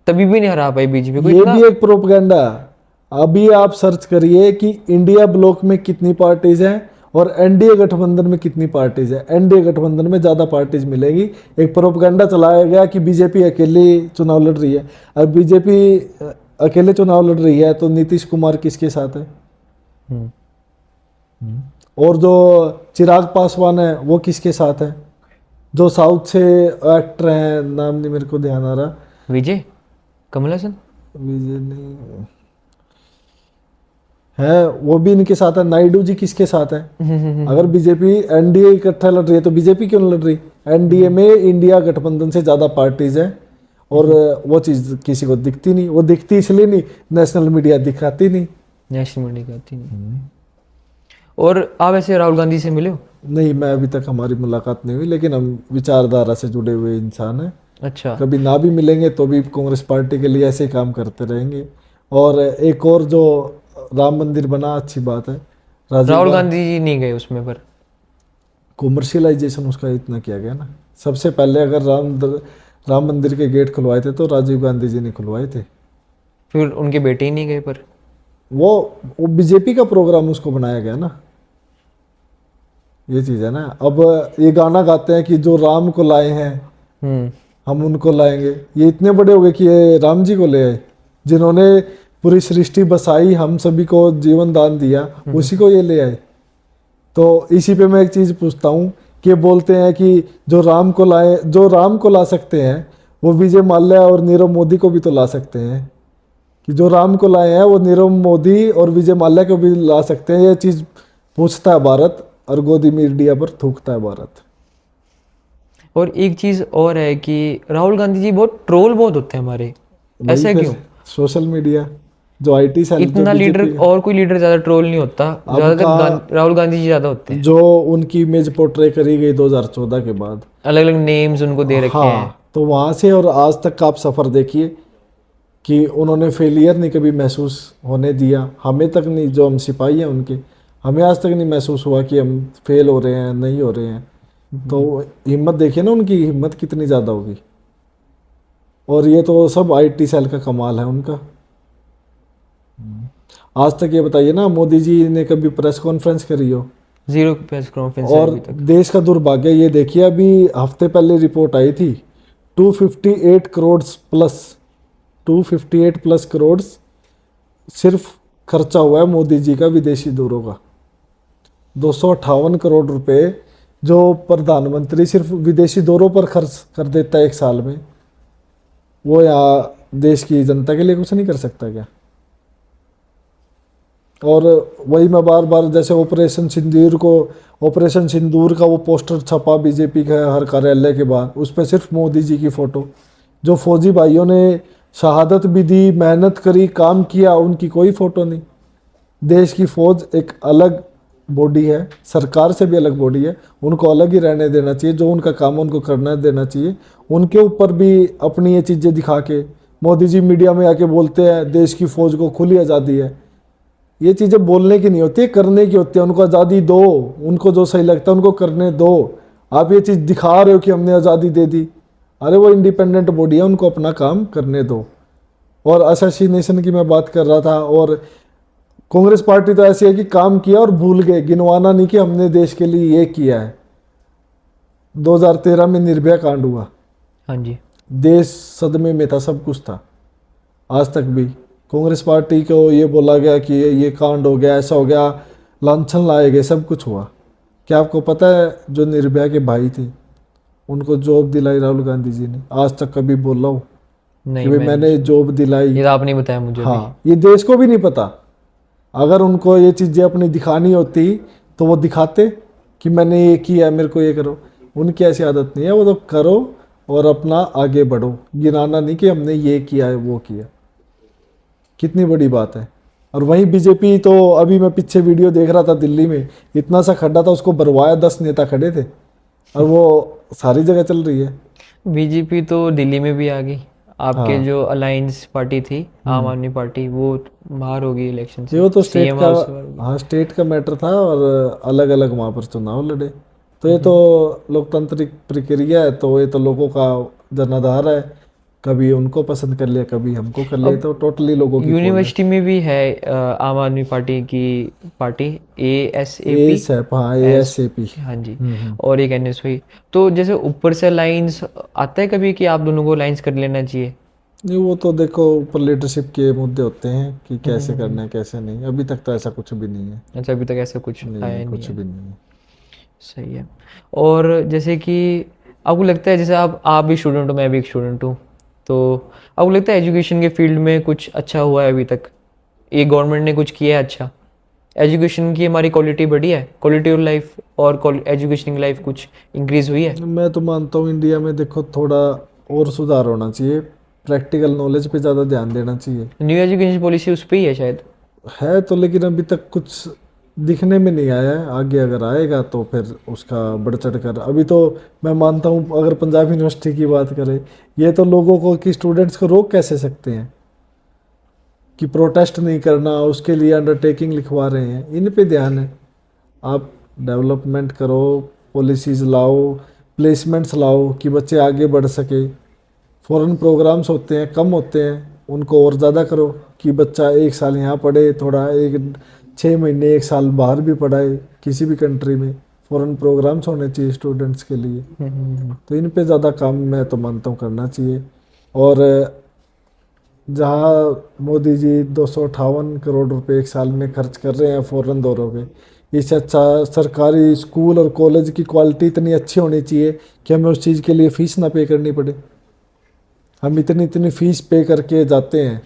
तभी भी नहीं हरा पाई बीजेपी को ये इतना। भी एक प्रोपगेंडा। अभी आप सर्च करिए कि इंडिया ब्लॉक में कितनी पार्टीज हैं और एनडीए गठबंधन में कितनी पार्टीज है। एनडीए गठबंधन में ज़्यादा पार्टीज मिलेगी। एक प्रोपगेंडा चलाया गया कि बीजेपी अकेली चुनाव लड़ रही है। अब बीजेपी अकेले चुनाव लड़ रही है तो नीतीश कुमार किसके साथ है? हम्म, और जो चिराग पासवान है वो किसके साथ है? जो साउथ से एक्टर हैं, नाम नहीं मेरे को ध्यान आ रहा। विजय कमल हसन। विजय नहीं है, वो भी इनके साथ है। नायडू जी किसके साथ है? अगर बीजेपी एनडीए इकट्ठा लड़ रही है तो बीजेपी क्यों नहीं लड़ रही? एनडीए में इंडिया गठबंधन से ज़्यादा पार्टीज हैं, और वो चीज़ किसी को दिखती नहीं। वो दिखती इसलिए नहीं, नेशनल मीडिया दिखाती नहीं। नेशनल मीडिया का थी नहीं। और आप ऐसे राहुल गांधी से मिले हो? नहीं, मैं अभी तक हमारी मुलाकात नहीं हुई, लेकिन हम विचारधारा से जुड़े हुए इंसान हैं। अच्छा। कभी ना भी मिलेंगे तो भी कांग्रेस पार्टी के लिए ऐसे ही काम करते रहेंगे। और एक और जो राम मंदिर बना, अच्छी बात है। राहुल गांधी जी नहीं गए उसमें पर? कॉमर्शियलाइजेशन उसका इतना किया गया ना। सबसे पहले अगर राम मंदिर के गेट खुलवाए थे तो राजीव गांधी जी ने खुलवाए थे। फिर उनके बेटे ही नहीं गए पर? वो बीजेपी का प्रोग्राम उसको बनाया गया ना, ये चीज़ है ना। अब ये गाना गाते हैं कि जो राम को लाए हैं हम उनको लाएंगे। ये इतने बड़े हो गए कि ये राम जी को ले आए, जिन्होंने पूरी सृष्टि बसाई, हम सभी को जीवन दान दिया, उसी को ये ले आए। तो इसी पे मैं एक चीज़ पूछता हूँ कि बोलते हैं कि जो राम को ला सकते हैं वो विजय माल्या और नीरव मोदी को भी तो ला सकते हैं। कि जो राम को लाए हैं वो नीरव मोदी और विजय माल्या को भी ला सकते हैं। ये चीज़ पूछता है भारत, और गोदी मीडिया पर थूकता है भारत। और एक चीज़ और है कि राहुल गांधी जी बहुत ट्रोल बहुत होते हैं हमारे, ऐसा क्यों? सोशल मीडिया जो आईटी सेल, इतना लीडर और कोई लीडर ज़्यादा ट्रोल नहीं होता, ज़्यादातर राहुल गांधी जी ज़्यादा होते हैं। जो उनकी इमेज पोर्ट्रे करी गई 2014 के बाद, अलग अलग नेम्स उनको दे रखे हैं। हाँ, तो वहाँ से और आज तक का आप सफ़र देखिए कि उन्होंने फेलियर नहीं कभी महसूस होने दिया। हमें तक नहीं, जो हम सिपाही हैं उनके, हमें आज तक नहीं महसूस हुआ कि हम फेल हो रहे हैं, नहीं हो रहे हैं। तो हिम्मत देखिए ना, उनकी हिम्मत कितनी ज़्यादा होगी। और ये तो सब आईटी सेल का कमाल है उनका। आज तक ये बताइए ना, मोदी जी ने कभी प्रेस कॉन्फ्रेंस करी हो? जीरो प्रेस कॉन्फ्रेंस और अभी तक। देश का दुर्भाग्य ये देखिए, अभी हफ्ते पहले रिपोर्ट आई थी 258 करोड़ प्लस 258 प्लस करोड़ सिर्फ खर्चा हुआ है मोदी जी का विदेशी दौरों का। 258 करोड़ रुपए जो प्रधानमंत्री सिर्फ विदेशी दौरों पर खर्च कर देता है एक साल में, वो यहाँ देश की जनता के लिए कुछ नहीं कर सकता क्या? और वही मैं बार बार, जैसे ऑपरेशन सिंदूर का वो पोस्टर छपा बीजेपी का हर कार्यालय के बाहर, उस पर सिर्फ मोदी जी की फ़ोटो। जो फौजी भाइयों ने शहादत भी दी, मेहनत करी, काम किया, उनकी कोई फ़ोटो नहीं। देश की फ़ौज एक अलग बॉडी है, सरकार से भी अलग बॉडी है, उनको अलग ही रहने देना चाहिए। जो उनका काम है उनको करना देना चाहिए। उनके ऊपर भी अपनी ये चीज़ें दिखा के मोदी जी मीडिया में आके बोलते हैं देश की फ़ौज को खुली आज़ादी है। ये चीज़ें बोलने की नहीं होती, करने की होती है। उनको आज़ादी दो, उनको जो सही लगता है उनको करने दो। आप ये चीज़ दिखा रहे हो कि हमने आज़ादी दे दी, अरे वो इंडिपेंडेंट बॉडी है, उनको अपना काम करने दो। और असैसिनेशन की मैं बात कर रहा था, और कांग्रेस पार्टी तो ऐसी है कि काम किया और भूल गए, गिनवाना नहीं कि हमने देश के लिए ये किया है। 2013 में निर्भया कांड हुआ, हाँ जी, देश सदमे में था, सब कुछ था। आज तक भी कांग्रेस पार्टी को ये बोला गया कि ये कांड हो गया, ऐसा हो गया, लांछन लाए गए, सब कुछ हुआ। क्या आपको पता है जो निर्भया के भाई थे उनको जॉब दिलाई राहुल गांधी जी ने, आज तक कभी बोला हो नहीं, कि भाई मैंने जॉब दिलाई? ये तो आपने बताया मुझे हाँ, ये देश को भी नहीं पता। अगर उनको ये चीजें अपनी दिखानी होती तो वो दिखाते कि मैंने ये किया, मेरे को ये करो। उनकी ऐसी आदत नहीं है, वो तो करो और अपना आगे बढ़ो, गिनाना नहीं कि हमने ये किया है वो किया। कितनी बड़ी बात है। और वहीं बीजेपी तो, अभी मैं पीछे वीडियो देख रहा था, दिल्ली में इतना सा खड्डा था, उसको भरवाया, 10 नेता खड़े थे, और वो सारी जगह चल रही है। बीजेपी तो दिल्ली में भी आ गई। आपके हाँ। जो अलायंस पार्टी थी, आम आदमी पार्टी, वो बाहर हो गई इलेक्शन से, ये वो तो स्टेट सीएम का, हाउस से बाहर हो गई। हाँ स्टेट का मैटर था, और अलग अलग वहाँ पर चुनाव लड़े। तो ये तो लोकतांत्रिक प्रक्रिया है, तो ये तो लोगों का जनाधार है, कभी उनको पसंद कर लिया, कभी हमको कर लिया, तो टोटली लोगों की यूनिवर्सिटी में भी है आम आदमी पार्टी की पार्टी, ASAP। एस है, हाँ ASAP। हाँ जी। और एक NSY। तो जैसे ऊपर से अलायंस आता है कभी कि आप दोनों को अलायंस कर लेना चाहिए? नहीं, वो तो देखो ऊपर लीडरशिप के मुद्दे होते हैं कि कैसे करना है कैसे नहीं। अभी तक तो ऐसा कुछ भी नहीं है। अच्छा, अभी तक ऐसा कुछ नहीं आया नहीं, नहीं कुछ है। भी नहीं है। सही है। और जैसे कि आपको लगता है, जैसे आप भी स्टूडेंट हो, मैं भी एक स्टूडेंट हूँ, तो आपको लगता है एजुकेशन के फील्ड में कुछ अच्छा हुआ है अभी तक? ये गवर्नमेंट ने कुछ किया है अच्छा? एजुकेशन की हमारी क्वालिटी बढ़ी है, क्वालिटी ऑफ लाइफ और एजुकेशन की लाइफ कुछ इंक्रीज हुई है? मैं तो मानता हूँ इंडिया में देखो थोड़ा और सुधार होना चाहिए, प्रैक्टिकल नॉलेज पे ज़्यादा ध्यान देना चाहिए। न्यू एजुकेशन पॉलिसी उस पर ही है शायद। है तो, लेकिन अभी तक कुछ दिखने में नहीं आया है। आगे अगर आएगा तो फिर उसका बढ़ चढ़ कर, अभी तो मैं मानता हूँ अगर पंजाब यूनिवर्सिटी की बात करें, ये तो लोगों को कि स्टूडेंट्स को रोक कैसे सकते हैं कि प्रोटेस्ट नहीं करना, उसके लिए अंडरटेकिंग लिखवा रहे हैं। इन पे ध्यान है, आप डेवलपमेंट करो, पॉलिसीज़ लाओ, प्लेसमेंट्स लाओ कि बच्चे आगे बढ़ सके। फॉरेन प्रोग्राम्स होते हैं, कम होते हैं, उनको और ज़्यादा करो कि बच्चा 1 साल यहाँ पढ़े, थोड़ा 6 महीने 1 साल बाहर भी पढ़ाए किसी भी कंट्री में। फॉरेन प्रोग्राम्स होने चाहिए स्टूडेंट्स के लिए। तो इन पे ज़्यादा काम मैं तो मानता हूँ करना चाहिए। और जहाँ मोदी जी 258 करोड़ रुपए 1 साल में खर्च कर रहे हैं फॉरेन दौरों पे, इससे अच्छा सरकारी स्कूल और कॉलेज की क्वालिटी इतनी अच्छी होनी चाहिए कि हमें उस चीज़ के लिए फ़ीस ना पे करनी पड़े। हम इतनी इतनी फ़ीस पे करके जाते हैं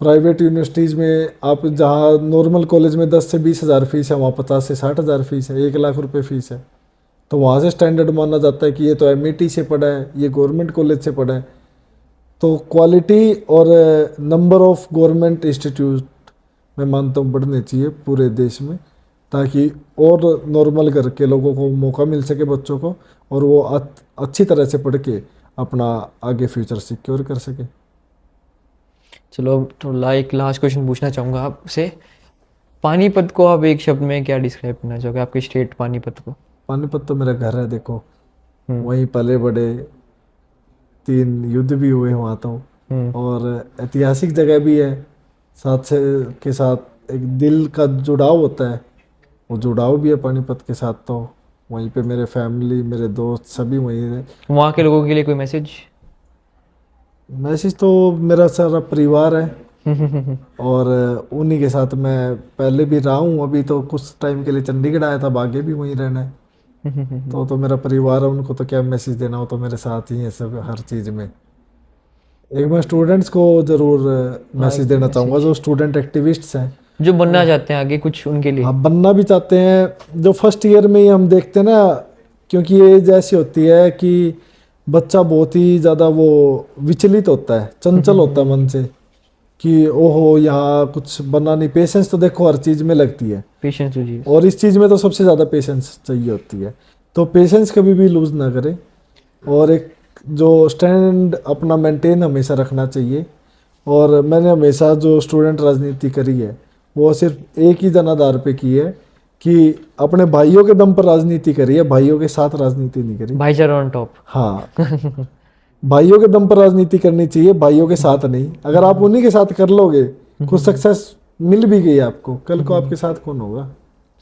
प्राइवेट यूनिवर्सिटीज़ में। आप जहाँ नॉर्मल कॉलेज में 10 से 20 हज़ार फीस है, वहाँ 50 से 60 हज़ार फीस है, 1 लाख रुपए फीस है। तो वहाँ से स्टैंडर्ड माना जाता है कि ये तो MIT से पढ़ा है, ये गवर्नमेंट कॉलेज से पढ़ा है। तो क्वालिटी और नंबर ऑफ गवर्नमेंट इंस्टीट्यूट मैं मानता हूँ बढ़ने चाहिए पूरे देश में, ताकि और नॉर्मल घर के लोगों को मौका मिल सके, बच्चों को, और वो अच्छी तरह से पढ़ के अपना आगे फ्यूचर सिक्योर कर सके। चलो, तो एक लास्ट क्वेश्चन पूछना चाहूँगा आपसे। पानीपत को आप एक शब्द में क्या डिस्क्राइब करना चाहोगे, आपके स्टेट पानीपत को? पानीपत तो मेरा घर है, देखो वहीं पले बड़े, 3 युद्ध भी हुए वहाँ तो, और ऐतिहासिक जगह भी है। साथ से के साथ एक दिल का जुड़ाव होता है, वो जुड़ाव भी है पानीपत के साथ। तो वहीं पे मेरे फैमिली, मेरे दोस्त सभी वहीं है। वहाँ के लोगों के लिए कोई मैसेज? मैसेज तो मेरा सारा परिवार है और उन्हीं के साथ मैं पहले भी रहा हूँ, अभी तो कुछ टाइम के लिए चंडीगढ़ आया था, आगे भी वहीं रहना है। तो मेरा परिवार है, उनको तो क्या मैसेज देना, हो तो मेरे साथ ही है सब हर चीज़ में। एक मैं स्टूडेंट्स को ज़रूर मैसेज देना चाहूँगा, जो स्टूडेंट एक्टिविस्ट्स हैं, जो बनना चाहते हैं आगे कुछ, उनके लिए। आप बनना भी चाहते हैं। जो फर्स्ट ईयर में ही हम देखते हैं ना, क्योंकि एज ऐसी होती है कि बच्चा बहुत ही ज़्यादा वो विचलित होता है, चंचल होता है मन से कि ओहो यहाँ कुछ बनना नहीं। पेशेंस तो देखो हर चीज़ में लगती है, पेशेंस जी। और इस चीज़ में तो सबसे ज़्यादा पेशेंस चाहिए होती है। तो पेशेंस कभी भी लूज़ ना करें, और एक जो स्टैंड अपना मेंटेन हमेशा रखना चाहिए। और मैंने हमेशा जो स्टूडेंट राजनीति करी है, वो सिर्फ एक ही जनाधार पे की है कि अपने भाइयों के दम पर राजनीति करी है, भाइयों के साथ राजनीति नहीं करी। भाईचारा ऑन टॉप। हाँ भाइयों के दम पर राजनीति करनी चाहिए, भाइयों के साथ नहीं। अगर आप उन्हीं के साथ कर लोगे, कुछ सक्सेस मिल भी गई आपको, कल को आपके साथ कौन होगा?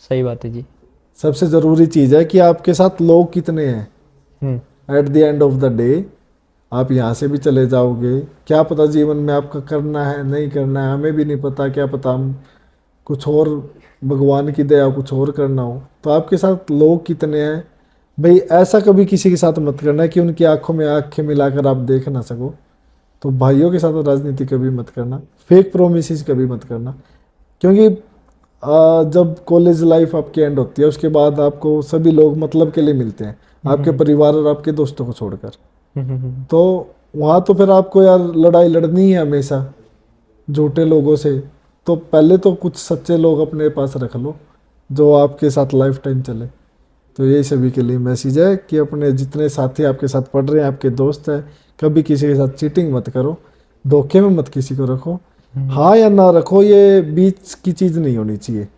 सही बात है जी। सबसे ज़रूरी चीज़ है कि आपके साथ लोग कितने हैं। At the end of the day आप यहाँ से भी चले जाओगे, क्या पता जीवन में आपका करना है नहीं करना है, हमें भी नहीं पता, क्या पता हम कुछ और, भगवान की दया कुछ और करना हो। तो आपके साथ लोग कितने हैं, भाई ऐसा कभी किसी के साथ मत करना है कि उनकी आंखों में आंखें मिलाकर आप देख ना सको। तो भाइयों के साथ राजनीति कभी मत करना, फेक प्रोमिस कभी मत करना, क्योंकि जब कॉलेज लाइफ आपकी एंड होती है उसके बाद आपको सभी लोग मतलब के लिए मिलते हैं, आपके परिवार और आपके दोस्तों को छोड़कर। तो वहाँ तो फिर आपको यार लड़ाई लड़नी है हमेशा झूठे लोगों से। तो पहले तो कुछ सच्चे लोग अपने पास रख लो जो आपके साथ लाइफ टाइम चले। तो यही सभी के लिए मैसेज है कि अपने जितने साथी आपके साथ पढ़ रहे हैं, आपके दोस्त हैं, कभी किसी के साथ चीटिंग मत करो, धोखे में मत किसी को रखो। हाँ या ना रखो, ये बीच की चीज नहीं होनी चाहिए।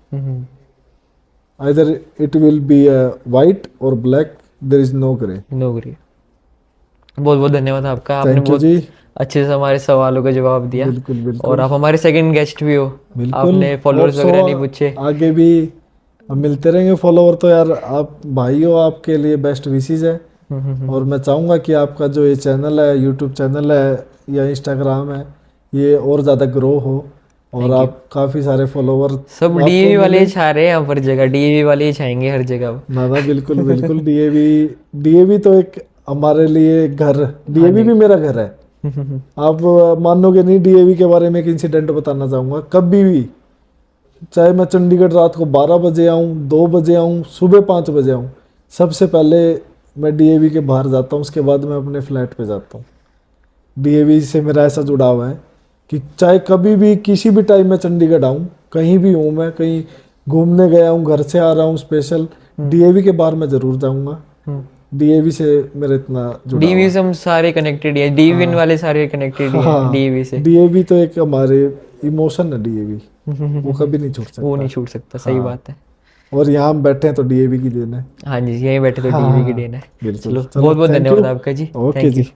Either it will be white और black, there is no grey. नौकरी। बहुत बहुत धन्यवाद आपका, आपने थैंक यू बहुत जी। अच्छे से हमारे सवालों का जवाब दिया। बिल्कुल बिल्कुल और आप हमारे सेकंड गेस्ट भी हो, बिल्कुल। आपने फॉलोअर्स Hope so वगैरह नहीं पूछे। आगे भी हम मिलते रहेंगे फॉलोवर। तो यार आप भाई हो, आपके लिए बेस्ट विशेज है। और मैं चाहूँगा कि आपका जो ये चैनल है, यूट्यूब चैनल है या इंस्टाग्राम है, ये और ज़्यादा ग्रो हो और आप काफ़ी सारे फॉलोवर सब डीएवी वाले ही छा रहे हैं यहाँ पर जगह, डीएवी वाले ही छाएंगे हर जगह। ना ना बिल्कुल बिल्कुल। डीएवी तो एक हमारे लिए घर, डीएवी भी मेरा घर है। आप मानोगे नहीं, डीएवी के बारे में एक इंसिडेंट बताना चाहूँगा। कभी भी चाहे मैं चंडीगढ़ रात को 12 बजे आऊँ, 2 बजे आऊँ, सुबह 5 बजे आऊँ, सबसे पहले मैं डीएवी के बाहर जाता हूँ, उसके बाद मैं अपने फ्लैट पे जाता हूँ। डीएवी से मेरा ऐसा जुड़ाव है कि चाहे कभी भी किसी भी टाइम में चंडीगढ़ आऊँ, कहीं भी हूँ, मैं कहीं घूमने गया हूँ, घर से आ रहा हूँ स्पेशल, डीएवी के बाहर मैं जरूर जाऊँगा। डीएवी से मेरा इतना जुड़ाव डीवी है। से हम सारे कनेक्टेड है, डीविन वाले सारे कनेक्टेड ही है डीवी से। डीएवी तो एक हमारे इमोशन है। डीएवी वो कभी नहीं छूट सकता। वो नहीं छूट सकता, सही बात है। और यहाँ हम बैठे हैं तो डीएवी की देन है। हाँ जी, यहीं बैठे तो डीवी की देन है। बिल्कुल। चलो बहुत बहुत thank धन्यवाद you। आपका जी। ओके थैंक जी। यू।